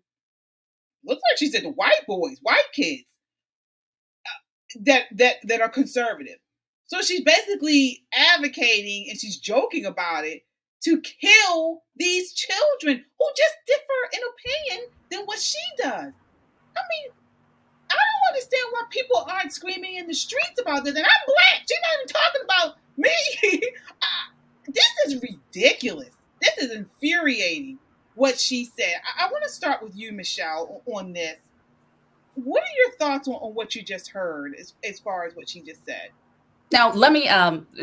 looks like she said the white boys, white kids that are conservative. So she's basically advocating, and she's joking about it, to kill these children who just differ in opinion than what she does. I mean, I don't understand why people aren't screaming in the streets about this. And I'm black. She's not even talking about me. This is ridiculous. This is infuriating what she said. I want to start with you, Michelle, on this. What are your thoughts on what you just heard as far as what she just said? Now, let me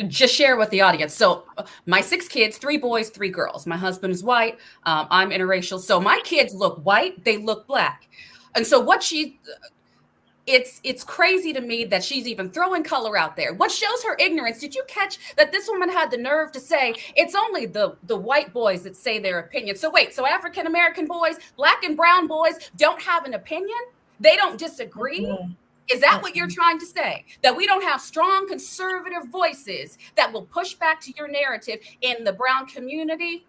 just share with the audience. So my 6 kids, 3 boys, 3 girls. My husband is white. I'm interracial. So my kids look white. They look black. And so it's crazy to me that she's even throwing color out there. What shows her ignorance? Did you catch that this woman had the nerve to say it's only the white boys that say their opinion? So wait, so African-American boys, black and brown boys don't have an opinion? They don't disagree? Mm-hmm. Is that what you're trying to say? That we don't have strong conservative voices that will push back to your narrative in the brown community?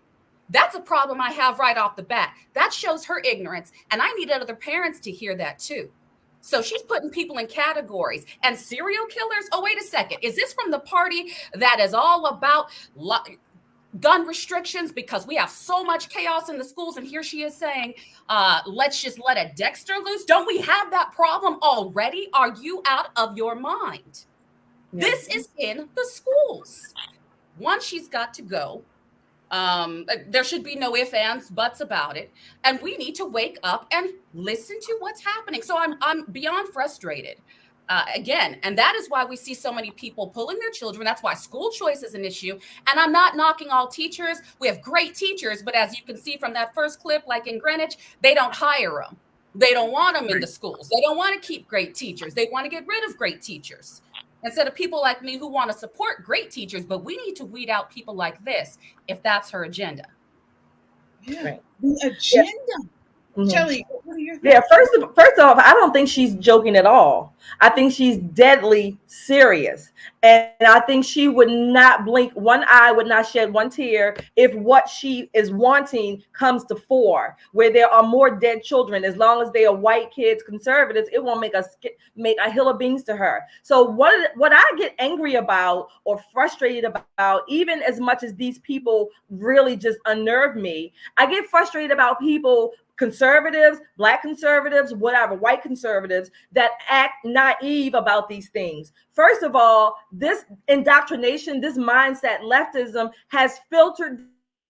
That's a problem I have right off the bat. That shows her ignorance. And I need other parents to hear that too. So she's putting people in categories. And serial killers? Oh, wait a second. Is this from the party that is all about gun restrictions because we have so much chaos in the schools? And here she is saying, let's just let a Dexter loose. Don't we have that problem already? Are you out of your mind? Yeah. This is in the schools. One, she's got to go. There should be no ifs, ands, buts about it. And we need to wake up and listen to what's happening. So I'm beyond frustrated. Again, and that is why we see so many people pulling their children. That's why school choice is an issue. And I'm not knocking all teachers. We have great teachers, but as you can see from that first clip, like in Greenwich, they don't hire them. They don't want them in the schools. They don't want to keep great teachers. They want to get rid of great teachers instead of people like me who want to support great teachers. But we need to weed out people like this if that's her agenda. Yeah, right. The agenda. Yeah. Mm-hmm. Shelly, what are your thoughts? Yeah, first off, I don't think she's joking at all. I think she's deadly serious. And I think she would not blink one eye, would not shed one tear if what she is wanting comes to fore, where there are more dead children. As long as they are white kids, conservatives, it won't make a hill of beans to her. So what I get angry about or frustrated about, even as much as these people really just unnerve me, I get frustrated about people, conservatives, black conservatives, whatever, white conservatives that act naive about these things. First of all, this indoctrination, this mindset, leftism has filtered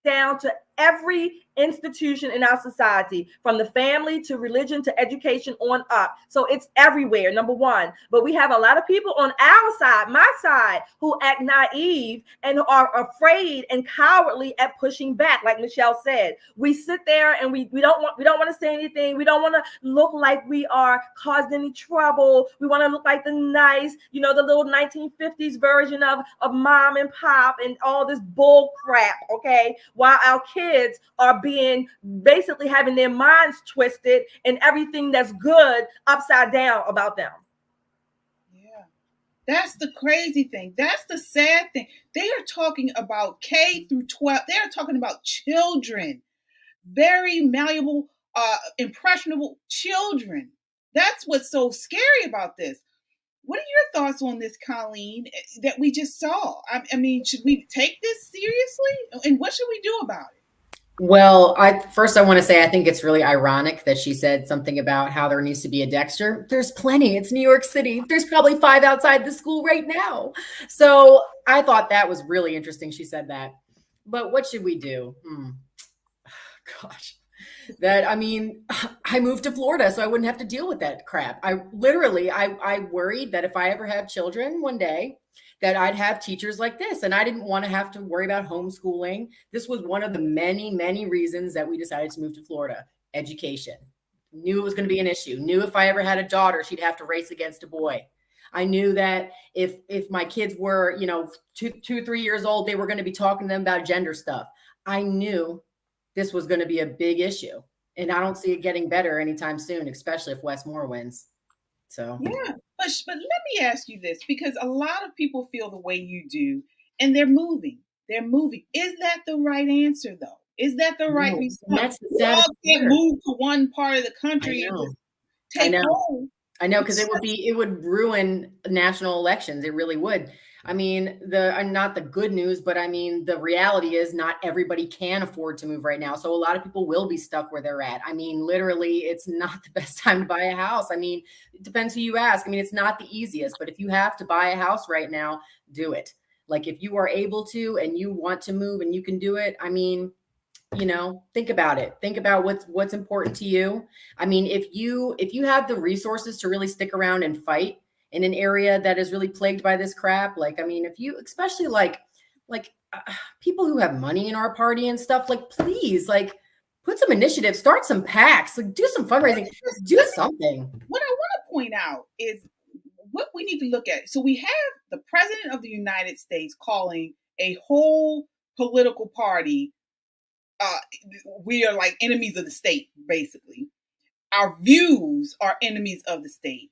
down to every institution in our society, from the family to religion to education on up. So it's everywhere, number one. But we have a lot of people on our side, my side, who act naive and are afraid and cowardly at pushing back. Like Michelle said, we sit there and we don't want to say anything. We don't want to look like we are caused any trouble. We want to look like the nice, the little 1950s version of mom and pop and all this bull crap. Okay, while our kids are being basically having their minds twisted and everything that's good upside down about them. Yeah, that's the crazy thing. That's the sad thing. They are talking about K through 12. They are talking about children, very malleable, impressionable children. That's what's so scary about this. What are your thoughts on this, Colleen, that we just saw? I mean, should we take this seriously? And what should we do about it? Well, I want to say I think it's really ironic that she said something about how there needs to be a Dexter. There's plenty. It's New York City. There's probably 5 outside the school right now. So I thought that was really interesting. She said that. But what should we do? Gosh. I moved to Florida so I wouldn't have to deal with that crap. I worried that if I ever have children one day, that I'd have teachers like this. And I didn't want to have to worry about homeschooling. This was one of the many, many reasons that we decided to move to Florida. Education. Knew it was going to be an issue. Knew if I ever had a daughter, she'd have to race against a boy. I knew that if my kids were, 2-3 years old, they were going to be talking to them about gender stuff. I knew this was going to be a big issue. And I don't see it getting better anytime soon, especially if Wes Moore wins. So yeah, but let me ask you this, because a lot of people feel the way you do, and they're moving. They're moving. Is that the right answer, though? Is that the right response? We all can't move to one part of the country and just take home. I know, because it would ruin national elections. It really would. I mean, not the good news, but I mean, the reality is not everybody can afford to move right now. So a lot of people will be stuck where they're at. I mean, literally, it's not the best time to buy a house. I mean, it depends who you ask. I mean, it's not the easiest, but if you have to buy a house right now, do it. Like if you are able to, and you want to move and you can do it, I mean, think about it. Think about what's important to you. I mean, if you have the resources to really stick around and fight in an area that is really plagued by this crap, like, I mean, if you, especially like people who have money in our party and stuff, like, please, like, put some initiative, start some PACs, like, do some fundraising, do something. What I want to point out is what we need to look at. So we have the president of the United States calling a whole political party, we are like enemies of the state, basically. Our views are enemies of the state.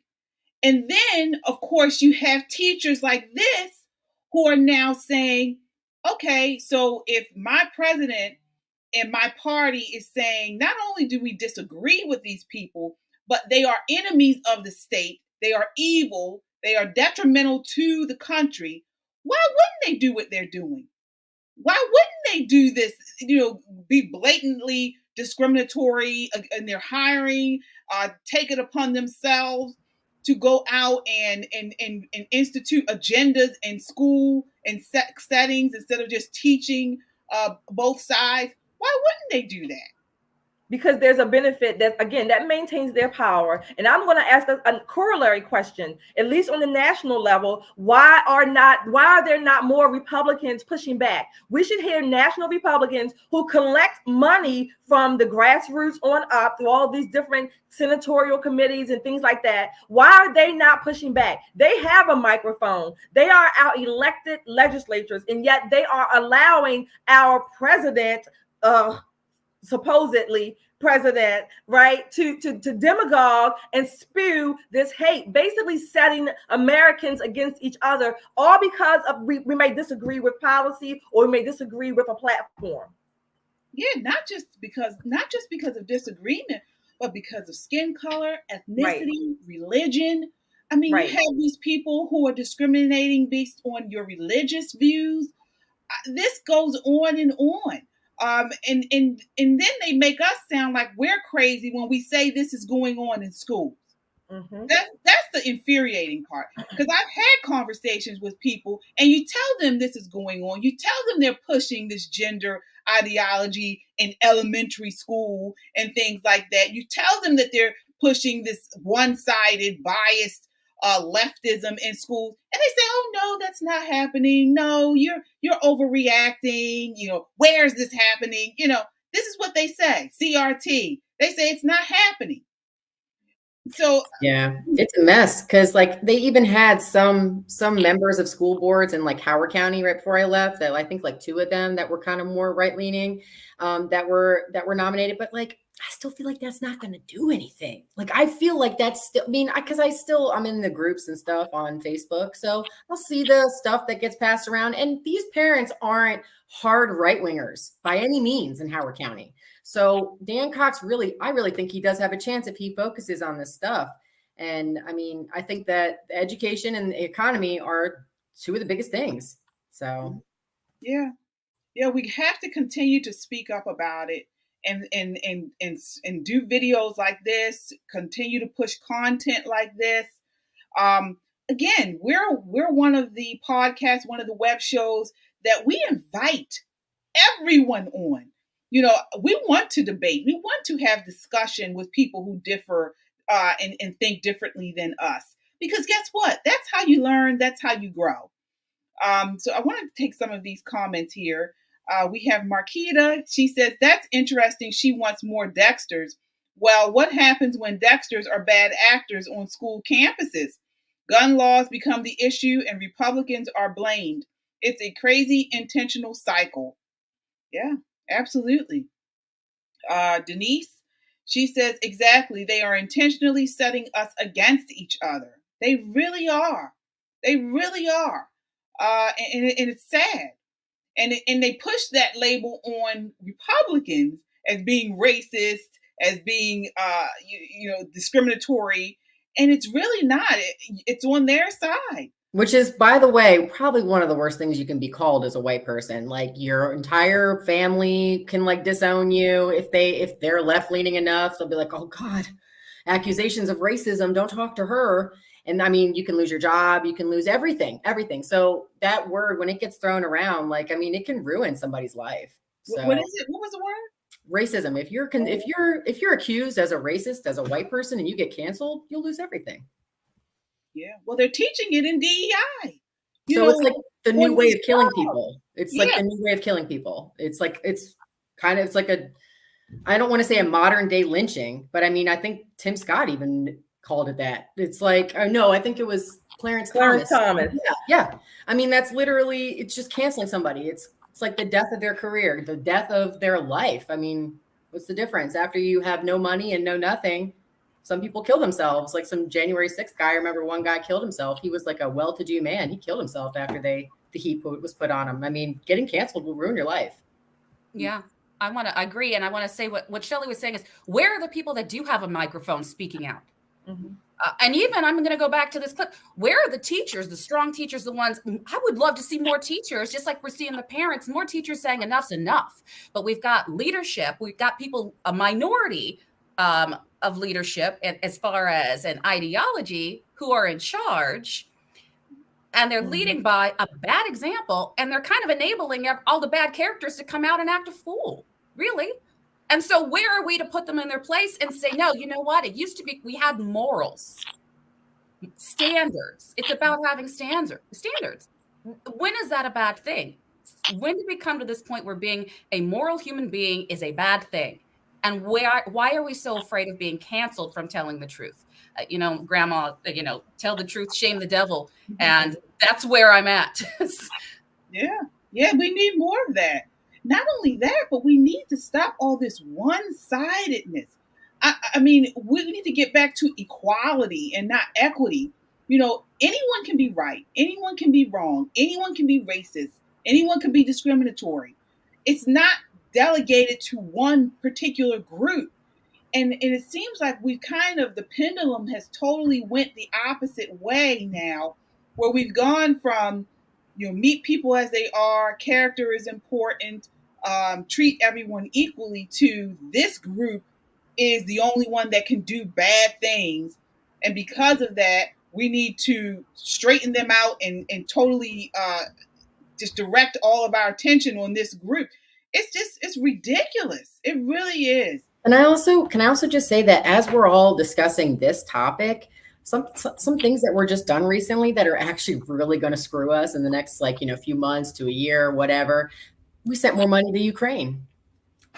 And then, of course, you have teachers like this who are now saying, okay, so if my president and my party is saying, not only do we disagree with these people, but they are enemies of the state, they are evil, they are detrimental to the country, why wouldn't they do what they're doing? Why wouldn't they do this, be blatantly discriminatory in their hiring, take it upon themselves to go out and institute agendas in school and settings instead of just teaching both sides? Why wouldn't they do that? Because there's a benefit that maintains their power. And I'm going to ask a corollary question, at least on the national level. Why are there not more Republicans pushing back? We should hear national Republicans who collect money from the grassroots on up through all these different senatorial committees and things like that. Why are they not pushing back? They have a microphone. They are our elected legislators, and yet they are allowing our president, supposedly president, right, to demagogue and spew this hate, basically setting Americans against each other, all because of we may disagree with policy or we may disagree with a platform. Yeah, not just because of disagreement, but because of skin color, ethnicity, religion. I mean, you have these people who are discriminating based on your religious views. This goes on and on. And then they make us sound like we're crazy when we say this is going on in schools. Mm-hmm. That's the infuriating part, because I've had conversations with people and you tell them this is going on. You tell them they're pushing this gender ideology in elementary school and things like that. You tell them that they're pushing this one-sided, biased leftism in schools, and they say, "Oh no, that's not happening. No, you're overreacting. Where's this happening? This is what they say. CRT. They say it's not happening." So yeah, it's a mess, because like they even had some members of school boards in like Howard County right before I left, that I think like 2 of them that were kind of more right leaning, that were nominated, but like I still feel like that's not going to do anything. Like I feel like that's still, because I'm in the groups and stuff on Facebook, so I'll see the stuff that gets passed around, and these parents aren't hard right wingers by any means in Howard County. So Dan Cox I really think he does have a chance if he focuses on this stuff. And I mean, I think that education and the economy are 2 of the biggest things. So yeah. Yeah, we have to continue to speak up about it and do videos like this, continue to push content like this. Um, Again, we're one of the podcasts, one of the web shows that we invite everyone on. We want to debate. We want to have discussion with people who differ and think differently than us. Because guess what? That's how you learn. That's how you grow. So I want to take some of these comments here. We have Marquita. She says, that's interesting. She wants more Dexters. Well, what happens when Dexters are bad actors on school campuses? Gun laws become the issue and Republicans are blamed. It's a crazy intentional cycle. Yeah, absolutely. Denise, she says, exactly. They are intentionally setting us against each other. They really are. They really are. And it's sad. And they push that label on Republicans as being racist, as being discriminatory, and it's really not. It's on their side. Which is, by the way, probably one of the worst things you can be called as a white person. Like, your entire family can like disown you if they're left leaning enough. They'll be like, "Oh God, accusations of racism. Don't talk to her." And I mean, you can lose your job, you can lose everything. So that word, when it gets thrown around, like, I mean, it can ruin somebody's life. So, what is it? What was the word? Racism. If you're accused as a racist, as a white person, and you get canceled, you'll lose everything. Yeah. Well, they're teaching it in DEI. It's like the new way of killing people. It's like the new way of killing people. It's like I don't want to say a modern day lynching, but I mean, I think Tim Scott even called it that. It's like, no, I think it was Clarence Thomas. Yeah. I mean, that's literally, it's just canceling somebody. It's like the death of their career, the death of their life. I mean, what's the difference? After you have no money and no nothing, some people kill themselves. Like some January 6th guy, I remember one guy killed himself. He was like a well-to-do man. He killed himself after the heat was put on him. I mean, getting canceled will ruin your life. Yeah, I agree. And I want to say what Shelley was saying is, where are the people that do have a microphone speaking out? Mm-hmm. And even, I'm going to go back to this clip. Where are the teachers, the strong teachers, the ones, I would love to see more teachers, just like we're seeing the parents, more teachers saying enough's enough. But we've got leadership. We've got people, a minority of leadership as far as an ideology, who are in charge. And they're leading by a bad example. And they're kind of enabling all the bad characters to come out and act a fool, really. And so where are we to put them in their place and say, no, you know what? It used to be, we had morals, standards. It's about having standards. When is that a bad thing? When did we come to this point where being a moral human being is a bad thing? And why are we so afraid of being canceled from telling the truth? Grandma, tell the truth, shame the devil. And that's where I'm at. Yeah, we need more of that. Not only that, but we need to stop all this one-sidedness. I mean, we need to get back to equality and not equity. Anyone can be right. Anyone can be wrong. Anyone can be racist. Anyone can be discriminatory. It's not delegated to one particular group. And it seems like the pendulum has totally went the opposite way now, where we've gone from, meet people as they are, character is important, treat everyone equally, to this group is the only one that can do bad things. And because of that, we need to straighten them out and totally just direct all of our attention on this group. It's ridiculous. It really is. And can I also just say that as we're all discussing this topic, some things that were just done recently that are actually really going to screw us in the next few months to a year, whatever. We sent more money to Ukraine.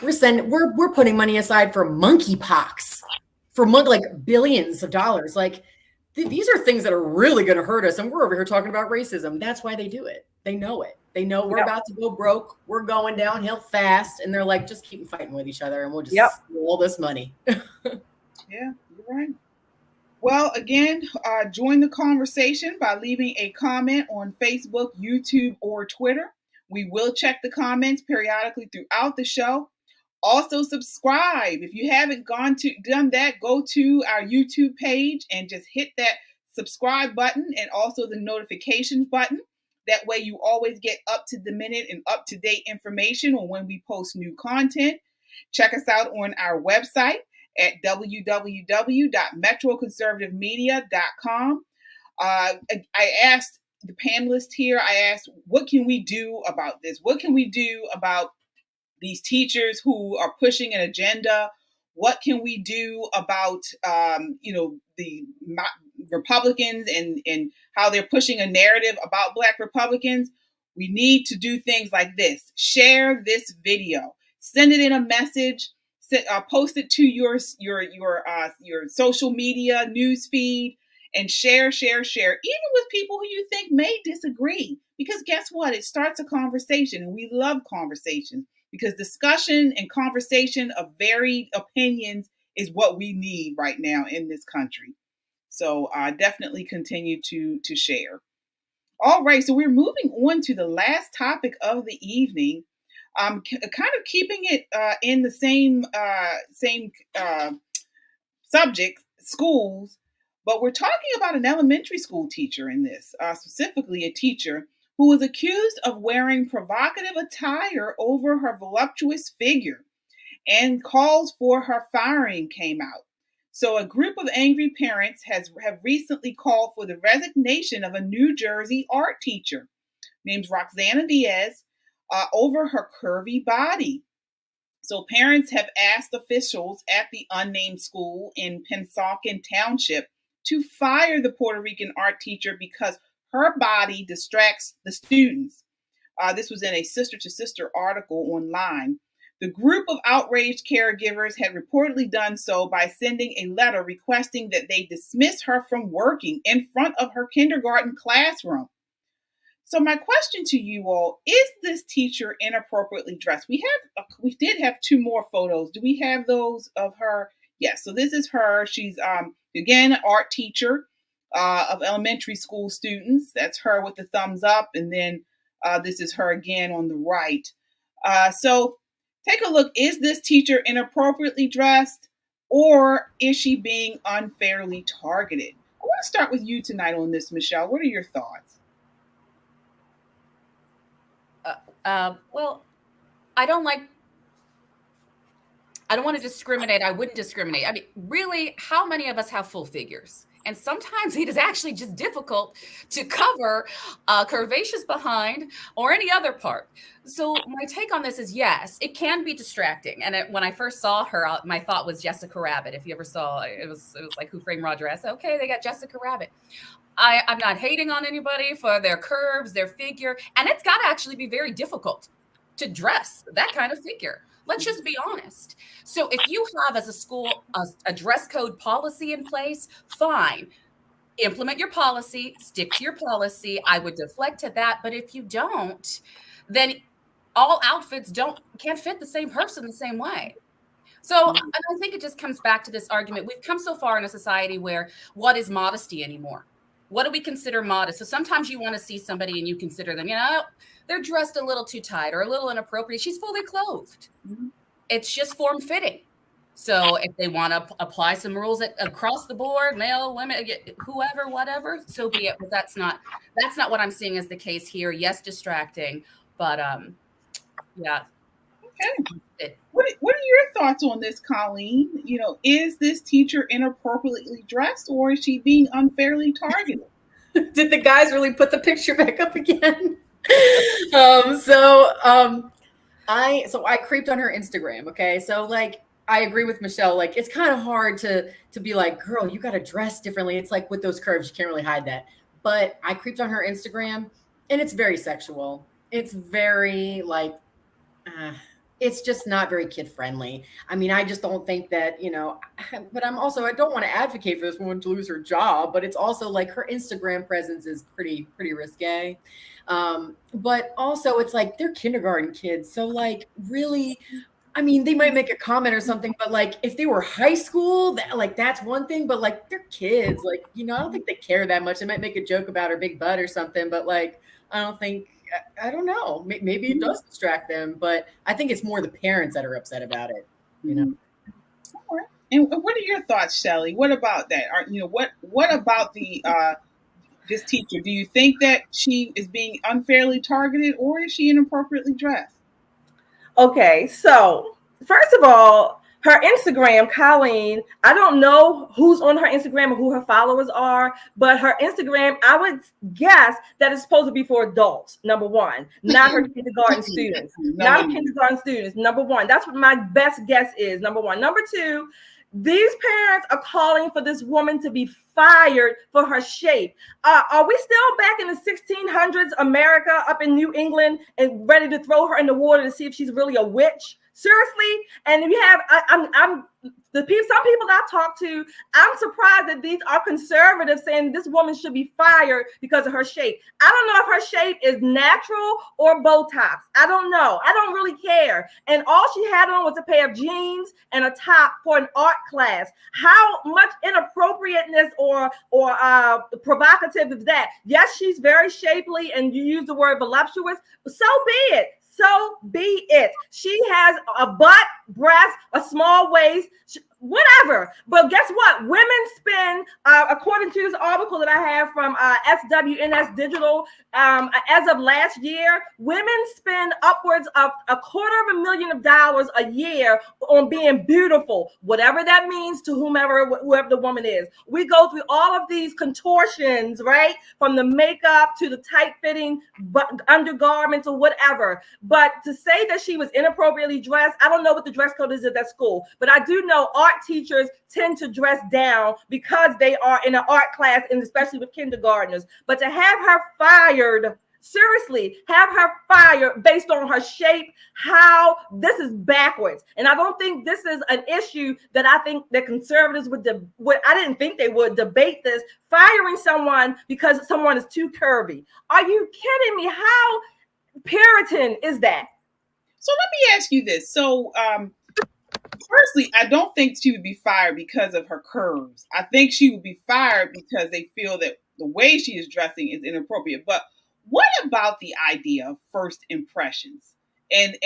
We're putting money aside for monkeypox, for billions of dollars. These are things that are really going to hurt us, and we're over here talking about racism. That's why they do it. They know it. They know we're about to go broke. We're going downhill fast, and they're like, just keep fighting with each other, and we'll just steal all this money. Yeah, you're right. Well, again, join the conversation by leaving a comment on Facebook, YouTube, or Twitter. We will check the comments periodically throughout the show. Also, subscribe. If you haven't done that, go to our YouTube page and just hit that subscribe button and also the notifications button. That way you always get up to the minute and up to date information on when we post new content. Check us out on our website at www.metroconservativemedia.com. I asked the panelists here, what can we do about this? What can we do about these teachers who are pushing an agenda? What can we do about, the Republicans and how they're pushing a narrative about Black Republicans? We need to do things like this. Share this video. Send it in a message. Post it to your social media news feed, and share, even with people who you think may disagree. Because guess what? It starts a conversation, and we love conversations, because discussion and conversation of varied opinions is what we need right now in this country. So definitely continue to share. All right, so we're moving on to the last topic of the evening. Kind of keeping it in the same subject, schools, but we're talking about an elementary school teacher in this, specifically a teacher who was accused of wearing provocative attire over her voluptuous figure, and calls for her firing came out. So a group of angry parents have recently called for the resignation of a New Jersey art teacher named Roxana Diaz over her curvy body. So parents have asked officials at the unnamed school in Pennsauken Township to fire the Puerto Rican art teacher because her body distracts the students. This was in a sister-to-sister article online. The group of outraged caregivers had reportedly done so by sending a letter requesting that they dismiss her from working in front of her kindergarten classroom. So my question to you all, is this teacher inappropriately dressed? We did have two more photos. Do we have those of her? Yes, so this is her. She's, again, an art teacher of elementary school students. That's her with the thumbs up. And then this is her again on the right. So take a look. Is this teacher inappropriately dressed, or is she being unfairly targeted? I want to start with you tonight on this, Michelle. What are your thoughts? Well, I don't want to discriminate. I wouldn't discriminate. I mean, really, how many of us have full figures? And sometimes it is actually just difficult to cover a curvaceous behind or any other part. So my take on this is, yes, it can be distracting. And when I first saw her, my thought was Jessica Rabbit. If you ever saw it, it was like Who Framed Roger. I said, okay, they got Jessica Rabbit. I'm not hating on anybody for their curves, their figure, and it's got to actually be very difficult to dress that kind of figure. Let's just be honest. So if you have, as a school, a dress code policy in place, fine. Implement your policy, stick to your policy. I would deflect to that. But if you don't, then all outfits can't fit the same person the same way. So and I think it just comes back to this argument. We've come so far in a society where what is modesty anymore? What do we consider modest? So sometimes you want to see somebody and you consider them, they're dressed a little too tight or a little inappropriate. She's fully clothed. Mm-hmm. It's just form fitting. So if they want to apply some rules across the board, male, women, whoever, whatever, so be it. But that's not what I'm seeing as the case here. Yes, distracting, but yeah. Okay. What are your thoughts on this, Colleen? Is this teacher inappropriately dressed, or is she being unfairly targeted? Did the guys really put the picture back up again? I creeped on her Instagram. Okay. So I agree with Michelle. It's kind of hard to be like, girl, you got to dress differently. It's like with those curves, you can't really hide that. But I creeped on her Instagram, and it's very sexual. It's very it's just not very kid friendly. I mean, I just don't think that, but I don't want to advocate for this woman to lose her job, but it's also like her Instagram presence is pretty risque. But also it's like they're kindergarten kids. So really, I mean, they might make a comment or something, but if they were high school, that's one thing, but they're kids, I don't think they care that much. They might make a joke about her big butt or something, but I don't know. Maybe it does distract them, but I think it's more the parents that are upset about it. All right. And what are your thoughts, Shelley? What about that? What about the this teacher, do you think that she is being unfairly targeted, or is she inappropriately dressed? Okay, so first of all, her Instagram, Colleen, I don't know who's on her Instagram or who her followers are, but her Instagram, I would guess that it's supposed to be for adults, number one, not her kindergarten students. Not her kindergarten students, number one. That's what my best guess is, number one. Number two, these parents are calling for this woman to be fired for her shape. Are we still back in the 1600s, America, up in New England, and ready to throw her in the water to see if she's really a witch? Seriously? And we have, some people that I've talked to, I'm surprised that these are conservatives saying this woman should be fired because of her shape. I don't know if her shape is natural or Botox. I don't know. I don't really care. And all she had on was a pair of jeans and a top for an art class. How much inappropriateness or provocative is that? Yes, she's very shapely, and you use the word voluptuous. So be it. So be it. She has a butt, breast, a small waist, whatever. But guess what? Women spend, according to this article that I have from SWNS Digital, as of last year, women spend upwards of $250,000 a year on being beautiful, whatever that means to whoever the woman is. We go through all of these contortions, right? From the makeup to the tight-fitting undergarments or whatever. But to say that she was inappropriately dressed, I don't know what the dress code is at that school, but I do know art teachers tend to dress down because they are in an art class, and especially with kindergartners. But to have her fired, seriously, have her fired based on her shape, how this is backwards. And I don't think this is an issue that I think that conservatives I didn't think they would debate this, firing someone because someone is too curvy. Are you kidding me? How Puritan is that? So let me ask you this. So, firstly, I don't think she would be fired because of her curves. I think she would be fired because they feel that the way she is dressing is inappropriate. But what about the idea of first impressions? And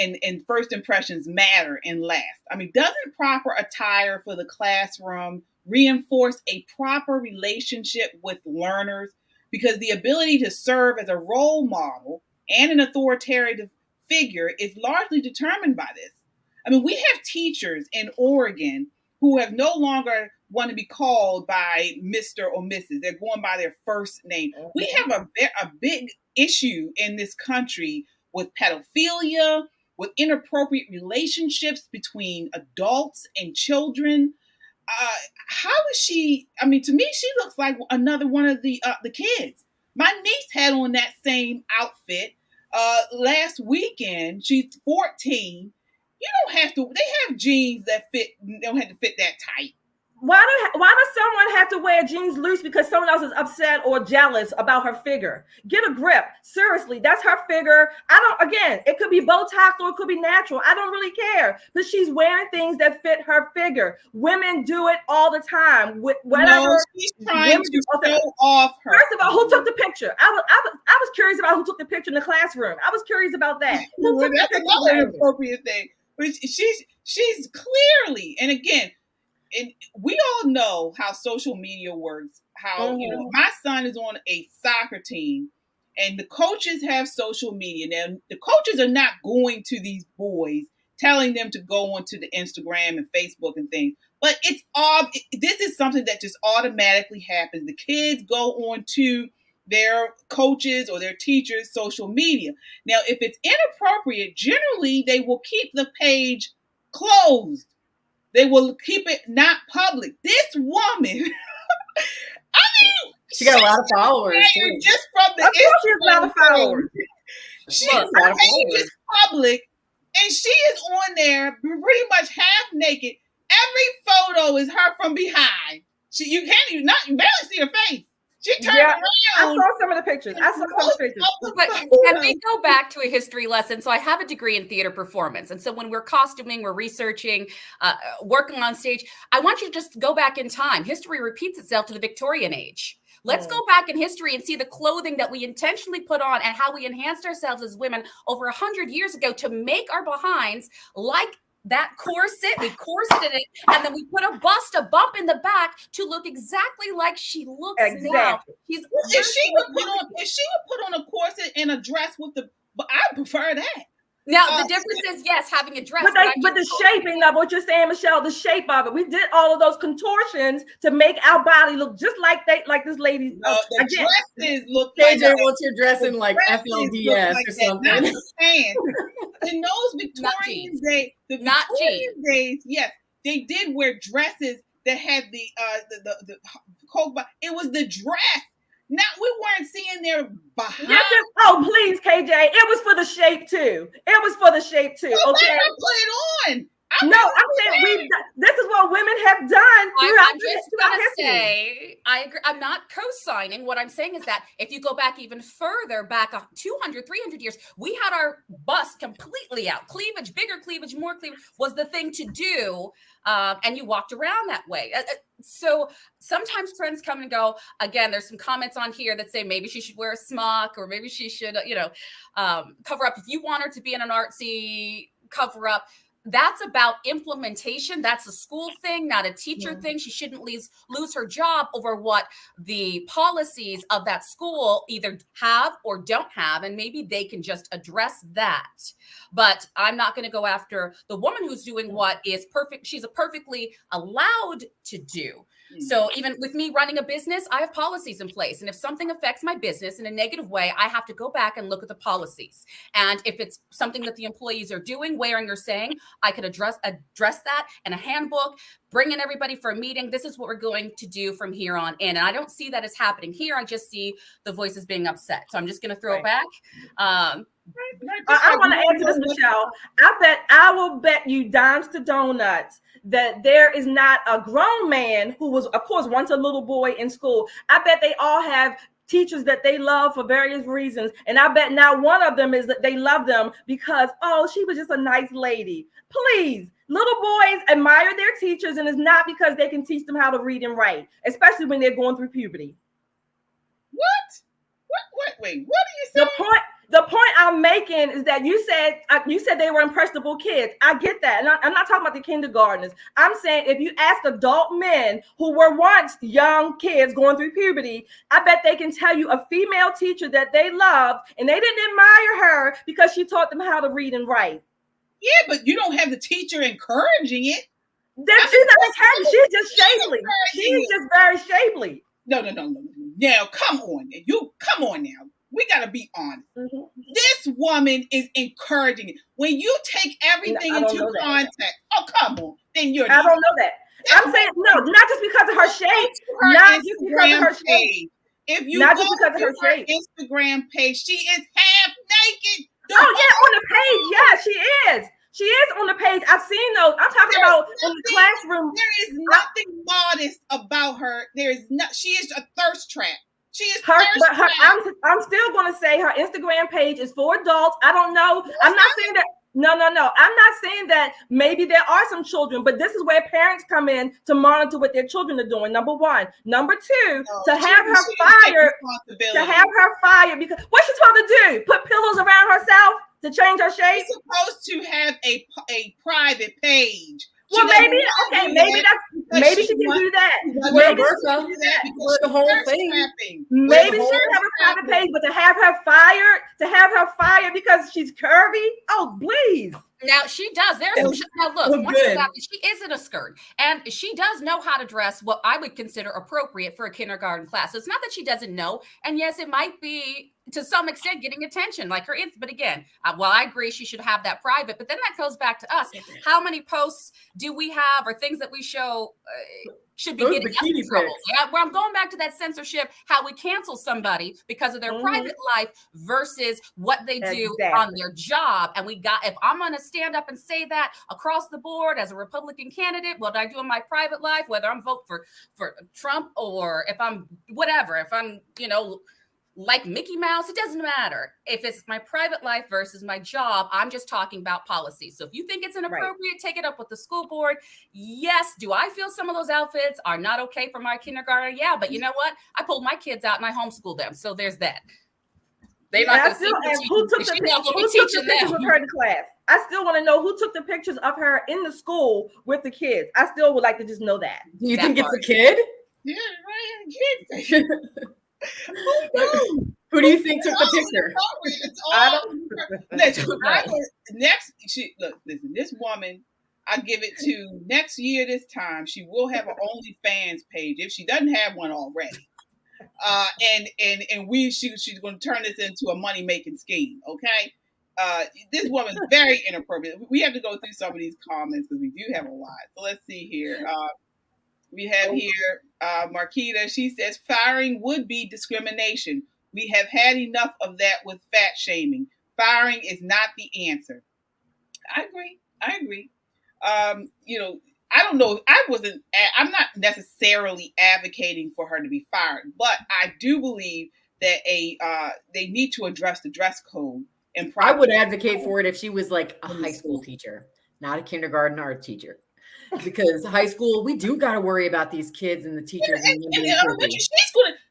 first impressions matter and last. I mean, doesn't proper attire for the classroom reinforce a proper relationship with learners? Because the ability to serve as a role model and an authoritative figure is largely determined by this. I mean, we have teachers in Oregon who have no longer want to be called by Mr. or Mrs. They're going by their first name. We have a big issue in this country with pedophilia, with inappropriate relationships between adults and children. How is she? I mean, to me, she looks like another one of the kids. My niece had on that same outfit last weekend. She's 14. You don't have to. They have jeans that fit. Don't have to fit that tight. Why does someone have to wear jeans loose because someone else is upset or jealous about her figure? Get a grip. Seriously, that's her figure. Again, it could be Botox or it could be natural. I don't really care. But she's wearing things that fit her figure. Women do it all the time. Whatever. No, she's trying to show off her. First of all, who took the picture? I was curious about who took the picture in the classroom. I was curious about that. Well, that's another inappropriate thing. But she's clearly, and again, and we all know how social media works. How my son is on a soccer team, and the coaches have social media. Now, the coaches are not going to these boys telling them to go onto the Instagram and Facebook and things. But this is something that just automatically happens. The kids go on to their coaches or their teachers' social media. Now, if it's inappropriate, generally they will keep the page closed. They will keep it not public. This woman, I mean, she got a lot of followers. Just from the Instagram followers. Her page is public, and she is on there pretty much half naked. Every photo is her from behind. You barely see her face. She turned around. I saw some of the pictures. But can we go back to a history lesson? So I have a degree in theater performance. And so when we're costuming, we're researching, working on stage, I want you to just go back in time. History repeats itself to the Victorian age. Let's go back in history and see the clothing that we intentionally put on and how we enhanced ourselves as women over 100 years ago to make our behinds like that corset, we corseted it, and then we put a bump in the back to look exactly like she looks now. If she would put on a corset and a dress with I prefer that. Now the difference is, yes, having a dress, but the shaping of what you're saying, Michelle, the shape of it. We did all of those contortions to make our body look just like this lady. The dresses look KJ like wants your dress in like FLDS or something. In those Victorian days, days, yes, they did wear dresses that had the coat. It was the dress. Now we weren't seeing their behind. Oh, please, KJ. It was for the shape too. Well, okay, let her put it on. I'm saying this is what women have done throughout history. I agree. I'm not co-signing. What I'm saying is that if you go back even further, back 200, 300 years, we had our bust completely out. Cleavage, bigger cleavage, more cleavage was the thing to do. And you walked around that way. So sometimes trends come and go. Again, there's some comments on here that say maybe she should wear a smock, or maybe she should, cover up. If you want her to be in an artsy cover up, that's about implementation. That's a school thing, not a teacher thing. She shouldn't lose her job over what the policies of that school either have or don't have. And maybe they can just address that. But I'm not going to go after the woman who's doing what is perfect. She's perfectly allowed to do. So even with me running a business, I have policies in place. And if something affects my business in a negative way, I have to go back and look at the policies. And if it's something that the employees are doing, wearing or saying, I could address that in a handbook, bring in everybody for a meeting. This is what we're going to do from here on in. And I don't see that as happening here. I just see the voices being upset. So I'm just going to throw it back. I want to answer this, Michelle. I will bet you dimes to donuts that there is not a grown man who was, of course, once a little boy in school. I bet they all have teachers that they love for various reasons. And I bet now one of them is that they love them because, she was just a nice lady. Please, little boys admire their teachers, and it's not because they can teach them how to read and write, especially when they're going through puberty. Wait, what are you saying? The point I'm making is that you said they were impressionable kids. I get that. And I'm not talking about the kindergartners. I'm saying if you ask adult men who were once young kids going through puberty, I bet they can tell you a female teacher that they loved, and they didn't admire her because she taught them how to read and write. Yeah, but you don't have the teacher encouraging it. She's not encouraging. She's just shapely. She's just very shapely. No. Now, come on. Come on now. We got to be honest. This woman is encouraging it. When you take everything into context, come on. Then I don't know that. I'm saying, no, not just because of her shape. Not just because of her shape. If you go to her Instagram page, she is half naked. On the page. Yeah, she is. She is on the page. I've seen those. I'm talking about in the classroom. There is nothing modest about her. She is a thirst trap. She is I'm still going to say her Instagram page is for adults. I don't know. I'm not saying that. No. I'm not saying that maybe there are some children, but this is where parents come in to monitor what their children are doing. Number one. Number two, to have her fired. Because what's she supposed to do? Put pillows around herself to change her shape? She's supposed to have a private page. Well, maybe she can do that. Maybe the whole thing. Maybe she can have a private page, but to have her fired because she's curvy. Oh, please. Now she does. There's some. Now look, she is in a skirt, and she does know how to dress what I would consider appropriate for a kindergarten class. So it's not that she doesn't know. And yes, it might be to some extent getting attention, like her. But again, I agree she should have that private. But then that goes back to us. How many posts do we have, or things that we show? Should be getting us in trouble. Where I'm going back to that censorship, how we cancel somebody because of their private life versus what they do on their job. And if I'm going to stand up and say that across the board as a Republican candidate, what I do in my private life, whether I'm voting for Trump or if I'm whatever, if I'm, like Mickey Mouse, it doesn't matter. If it's my private life versus my job, I'm just talking about policy. So if you think it's inappropriate, take it up with the school board. Yes. Do I feel some of those outfits are not okay for my kindergarten? Yeah. But you know what? I pulled my kids out and I homeschooled them. So there's that. They're not going to see who took the pictures with her in class? I still want to know who took the pictures of her in the school with the kids. I still would like to just know that. Do you think it's a kid? Yeah, right. Kids. Who knows? Who do you think took the picture? Listen, this woman, I give it to next year this time, she will have an OnlyFans page if she doesn't have one already. She's going to turn this into a money-making scheme, okay? This woman's very inappropriate. We have to go through some of these comments because we do have a lot. So let's see here. We have here Marquita. She says, firing would be discrimination. We have had enough of that with fat shaming. Firing is not the answer. I agree. I don't know. I'm not necessarily advocating for her to be fired, but I do believe that they need to address the dress code. And I would advocate for it if she was like a high school teacher, not a kindergarten art teacher. Because high school, we do got to worry about these kids and the teachers.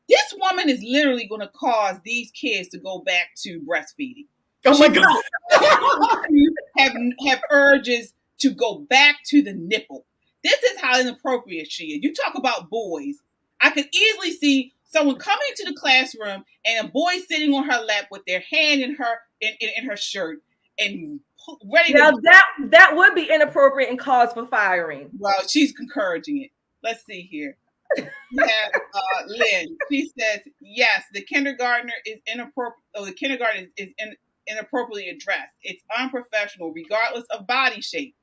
This woman is literally going to cause these kids to go back to breastfeeding. Oh my God. have urges to go back to the nipple. This is how inappropriate she is. You talk about boys. I could easily see someone coming into the classroom and a boy sitting on her lap with their hand in her shirt and ready now to... that would be inappropriate and cause for firing. Well, she's encouraging it. Let's see here. We have Lynn. She says, yes, the kindergartner is inappropriate. The kindergarten is inappropriately addressed. It's unprofessional, regardless of body shape.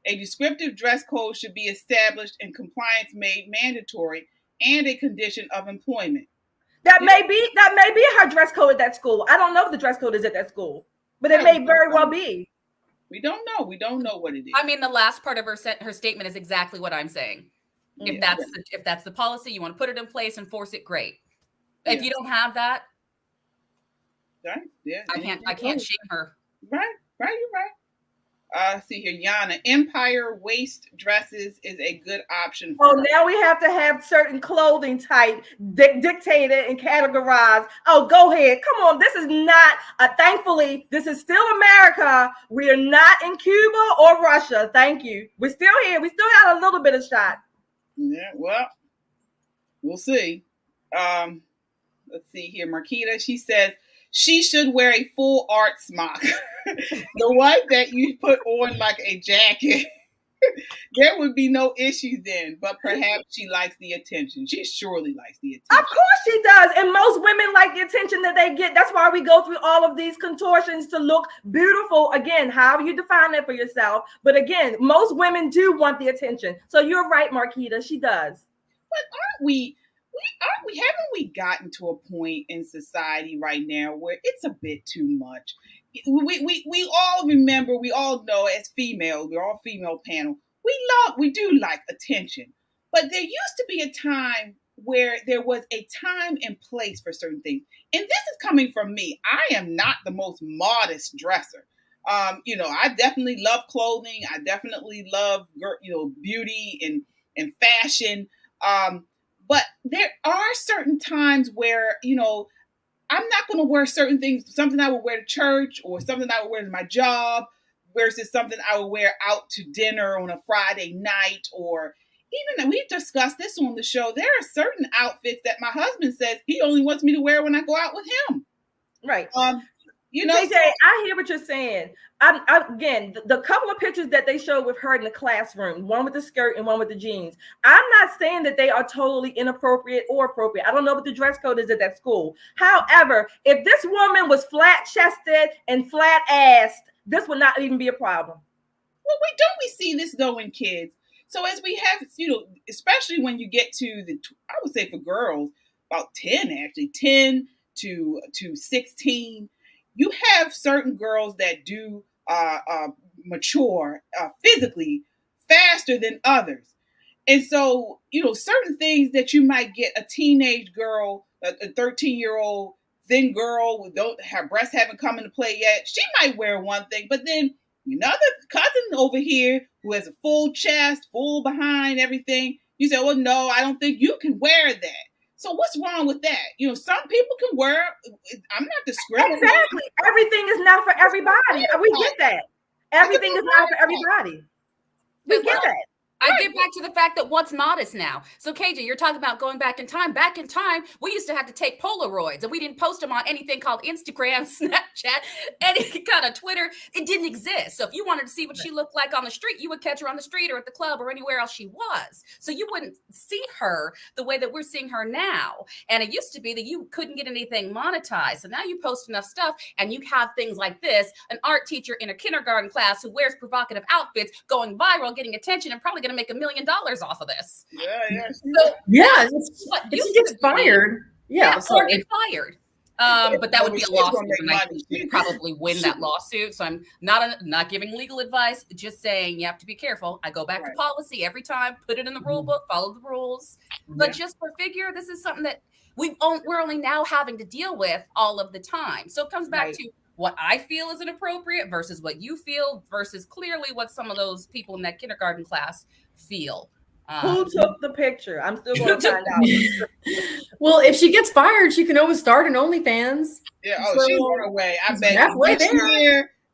A descriptive dress code should be established and compliance made mandatory and a condition of employment. That may be her dress code at that school. I don't know if the dress code is at that school, but it may very well be. We don't know. We don't know what it is. I mean, the last part of her statement is exactly what I'm saying. If that's the policy, you want to put it in place and force it, great. If you don't have that, right? Yeah, I can't shame her. Right, you're right. See here, Yana. Empire waist dresses is a good option. Now we have to have certain clothing type dictated and categorized. Oh, go ahead. Come on. This is not, thankfully, this is still America. We are not in Cuba or Russia. Thank you. We're still here. We still got a little bit of shot. Yeah, well, we'll see. Let's see here. Marquita, she says, she should wear a full art smock. The one that you put on like a jacket. There would be no issue then, but perhaps she likes the attention. She surely likes the attention. Of course she does. And most women like the attention that they get. That's why we go through all of these contortions to look beautiful. Again, however you define that for yourself. But again, most women do want the attention. So you're right, Marquita. She does. But haven't we gotten to a point in society right now where it's a bit too much? We all remember, we all know as females, we're all female panel, we do like attention. But there used to be a time where there was a time and place for certain things. And this is coming from me. I am not the most modest dresser. I definitely love clothing. I definitely love, beauty and fashion. But there are certain times where, I'm not going to wear certain things, something I would wear to church or something I would wear to my job versus something I would wear out to dinner on a Friday night. Or even, we've discussed this on the show, there are certain outfits that my husband says he only wants me to wear when I go out with him. Right. JJ, I hear what you're saying. Again, the couple of pictures that they showed with her in the classroom, one with the skirt and one with the jeans, I'm not saying that they are totally inappropriate or appropriate. I don't know what the dress code is at that school. However, if this woman was flat-chested and flat-assed, this would not even be a problem. Well, we see this though in kids. So as we have, especially when you get to I would say for girls, about 10 to 16, you have certain girls that do mature physically faster than others. And so, certain things that you might get a teenage girl, a 13-year-old thin girl who her breasts haven't come into play yet, she might wear one thing, but then another cousin over here who has a full chest, full behind, everything, you say, well, no, I don't think you can wear that. So what's wrong with that? Some people can wear, I'm not discriminating. Exactly. Everything is not for everybody. We get that. everything is not for everybody. We get that. I get back to the fact that what's modest now. So KJ, you're talking about going back in time. Back in time, we used to have to take Polaroids and we didn't post them on anything called Instagram, Snapchat, any kind of Twitter. It didn't exist. So if you wanted to see what she looked like on the street, you would catch her on the street or at the club or anywhere else she was. So you wouldn't see her the way that we're seeing her now. And it used to be that you couldn't get anything monetized. So now you post enough stuff and you have things like this, an art teacher in a kindergarten class who wears provocative outfits going viral, getting attention and probably going to make $1 million off of this. Yeah. So if she gets fired, or get fired. But that would be a lawsuit, and I think she'd probably win that lawsuit. So I'm not giving legal advice, just saying you have to be careful. I go back to policy every time, put it in the rule book, follow the rules. But just for figure, this is something that we're only now having to deal with all of the time. So it comes back to what I feel is inappropriate versus what you feel versus clearly what some of those people in that kindergarten class feel. Who took the picture? I'm still going to find out. Well, if she gets fired, she can always start an OnlyFans. Yeah, she's on her way. I bet.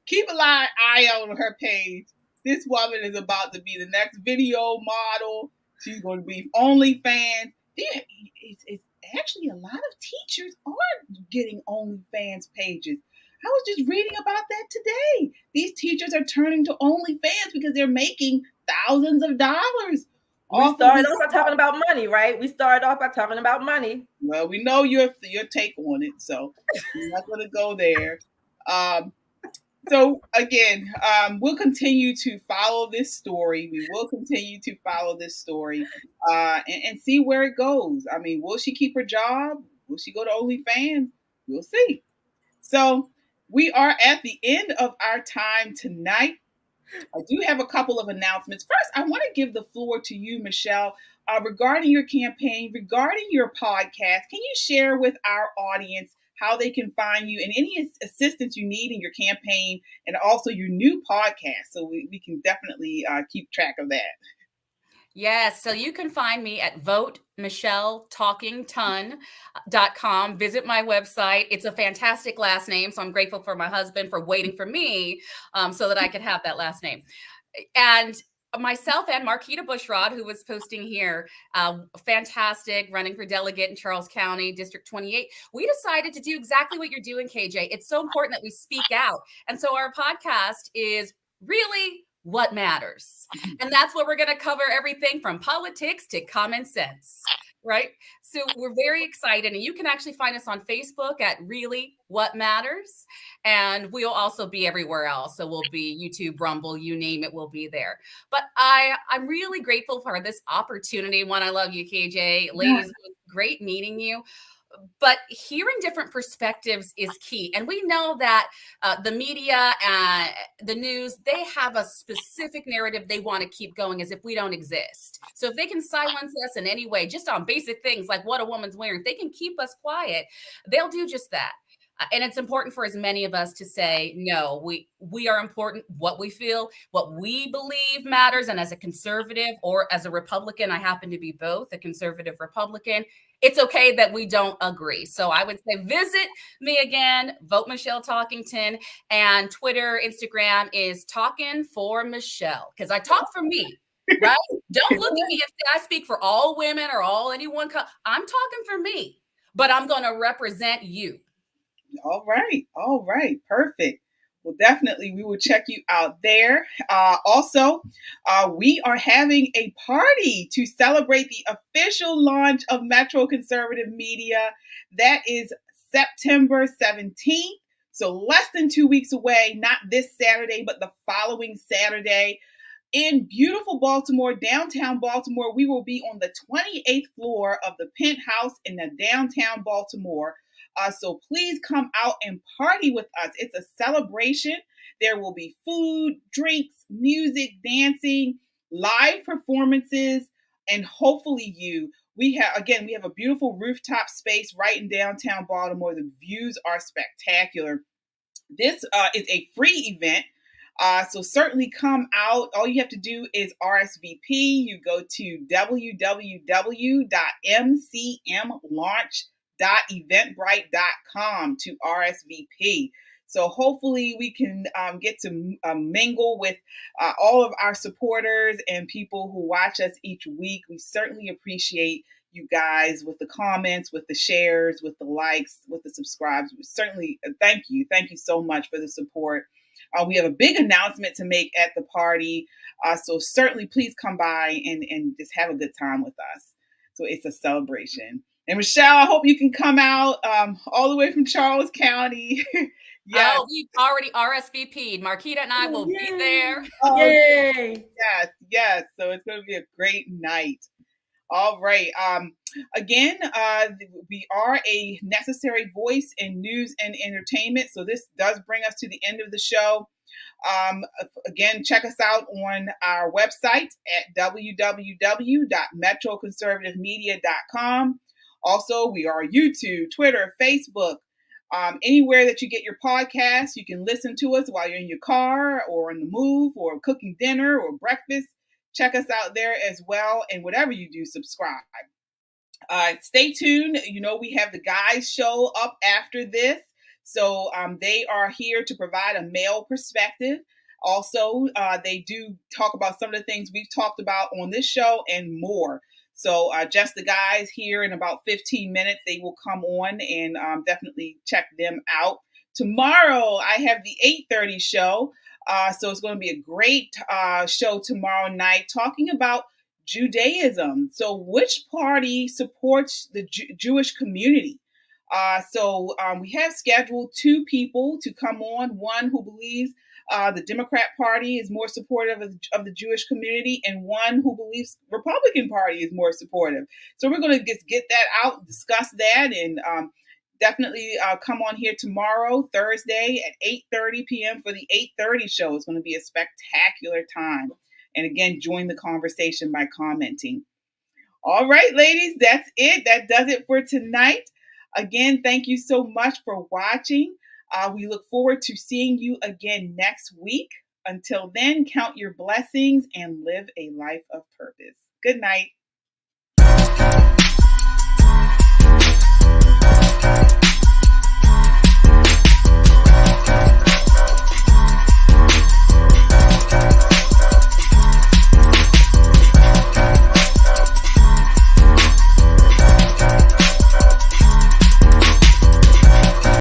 Keep a eye on her page. This woman is about to be the next video model. She's going to be OnlyFans. It's actually a lot of teachers are getting OnlyFans pages. I was just reading about that today. These teachers are turning to OnlyFans because they're making thousands of dollars. We started off by talking about money, right? We started off by talking about money. Well, we know your take on it, so we're not going to go there. So again, we'll continue to follow this story. We will continue to follow this story and see where it goes. I mean, will she keep her job? Will she go to OnlyFans? We'll see. So we are at the end of our time tonight. I do have a couple of announcements. First, I want to give the floor to you, Michelle, regarding your campaign, regarding your podcast. Can you share with our audience how they can find you and any assistance you need in your campaign and also your new podcast so we can definitely keep track of that? Yes, so you can find me at votemichelletalkington.com. Visit my website. It's a fantastic last name, so I'm grateful for my husband for waiting for me so that I could have that last name. And myself and Marquita Bushrod, who was posting here, fantastic, running for delegate in Charles County, District 28. We decided to do exactly what you're doing, KJ. It's so important that we speak out. And so our podcast is really what matters. And that's what we're going to cover, everything from politics to common sense, right? So we're very excited. And you can actually find us on Facebook at Really What Matters. And we'll also be everywhere else. So we'll be YouTube, Rumble, you name it, we'll be there. But I'm really grateful for this opportunity. One, I love you, KJ. Ladies, it was great meeting you. But hearing different perspectives is key. And we know that the media and the news, they have a specific narrative they want to keep going as if we don't exist. So if they can silence us in any way, just on basic things like what a woman's wearing, if they can keep us quiet, they'll do just that. And it's important for as many of us to say, no, we are important. What we feel, what we believe matters. And as a conservative or as a Republican, I happen to be both, a conservative Republican. It's okay that we don't agree. So I would say visit me again, Vote Michelle Talkington, and Twitter, Instagram is Talking for Michelle, because I talk for me, right? Don't look at me and say I speak for all women or all anyone. I'm talking for me, but I'm going to represent you. All right. Perfect. Well, definitely we will check you out there. Also, we are having a party to celebrate the official launch of Metro Conservative Media. That is September 17th. So less than 2 weeks away, not this Saturday, but the following Saturday. In beautiful Baltimore, downtown Baltimore, we will be on the 28th floor of the Penthouse in the downtown Baltimore. So please come out and party with us. It's a celebration. There will be food, drinks, music, dancing, live performances, and hopefully you. We have a beautiful rooftop space right in downtown Baltimore. The views are spectacular. This is a free event. So certainly come out. All you have to do is RSVP. You go to www.mcmlaunch.com. eventbrite.com to RSVP. So hopefully we can get to mingle with all of our supporters and people who watch us each week. We certainly appreciate you guys with the comments, with the shares, with the likes, with the subscribes. We certainly thank you. Thank you so much for the support. We have a big announcement to make at the party. So certainly please come by and just have a good time with us. So it's a celebration. And Michelle, I hope you can come out all the way from Charles County. Yes. Oh, we've already RSVP'd. Marquita and I will be there. Oh, yay! Yes. So it's going to be a great night. All right. Again, we are a necessary voice in news and entertainment. So this does bring us to the end of the show. Again, check us out on our website at www.metroconservativemedia.com. Also, we are YouTube, Twitter, Facebook, anywhere that you get your podcasts. You can listen to us while you're in your car or on the move or cooking dinner or breakfast. Check us out there as well. And whatever you do, subscribe. Stay tuned. You know, we have the guys show up after this. So they are here to provide a male perspective. Also, they do talk about some of the things we've talked about on this show and more. So just the guys here in about 15 minutes, they will come on and definitely check them out. Tomorrow, I have the 8:30 show. So it's going to be a great show tomorrow night talking about Judaism. So which party supports the Jewish community? So we have scheduled 2 people to come on, one who believes the Democrat Party is more supportive of the Jewish community, and one who believes Republican Party is more supportive. So we're going to just get that out, discuss that, and definitely come on here tomorrow, Thursday at 8:30 p.m. for the 8:30 show. It's going to be a spectacular time. And again, join the conversation by commenting. All right, ladies, that's it. That does it for tonight. Again, thank you so much for watching. We look forward to seeing you again next week. Until then, count your blessings and live a life of purpose. Good night.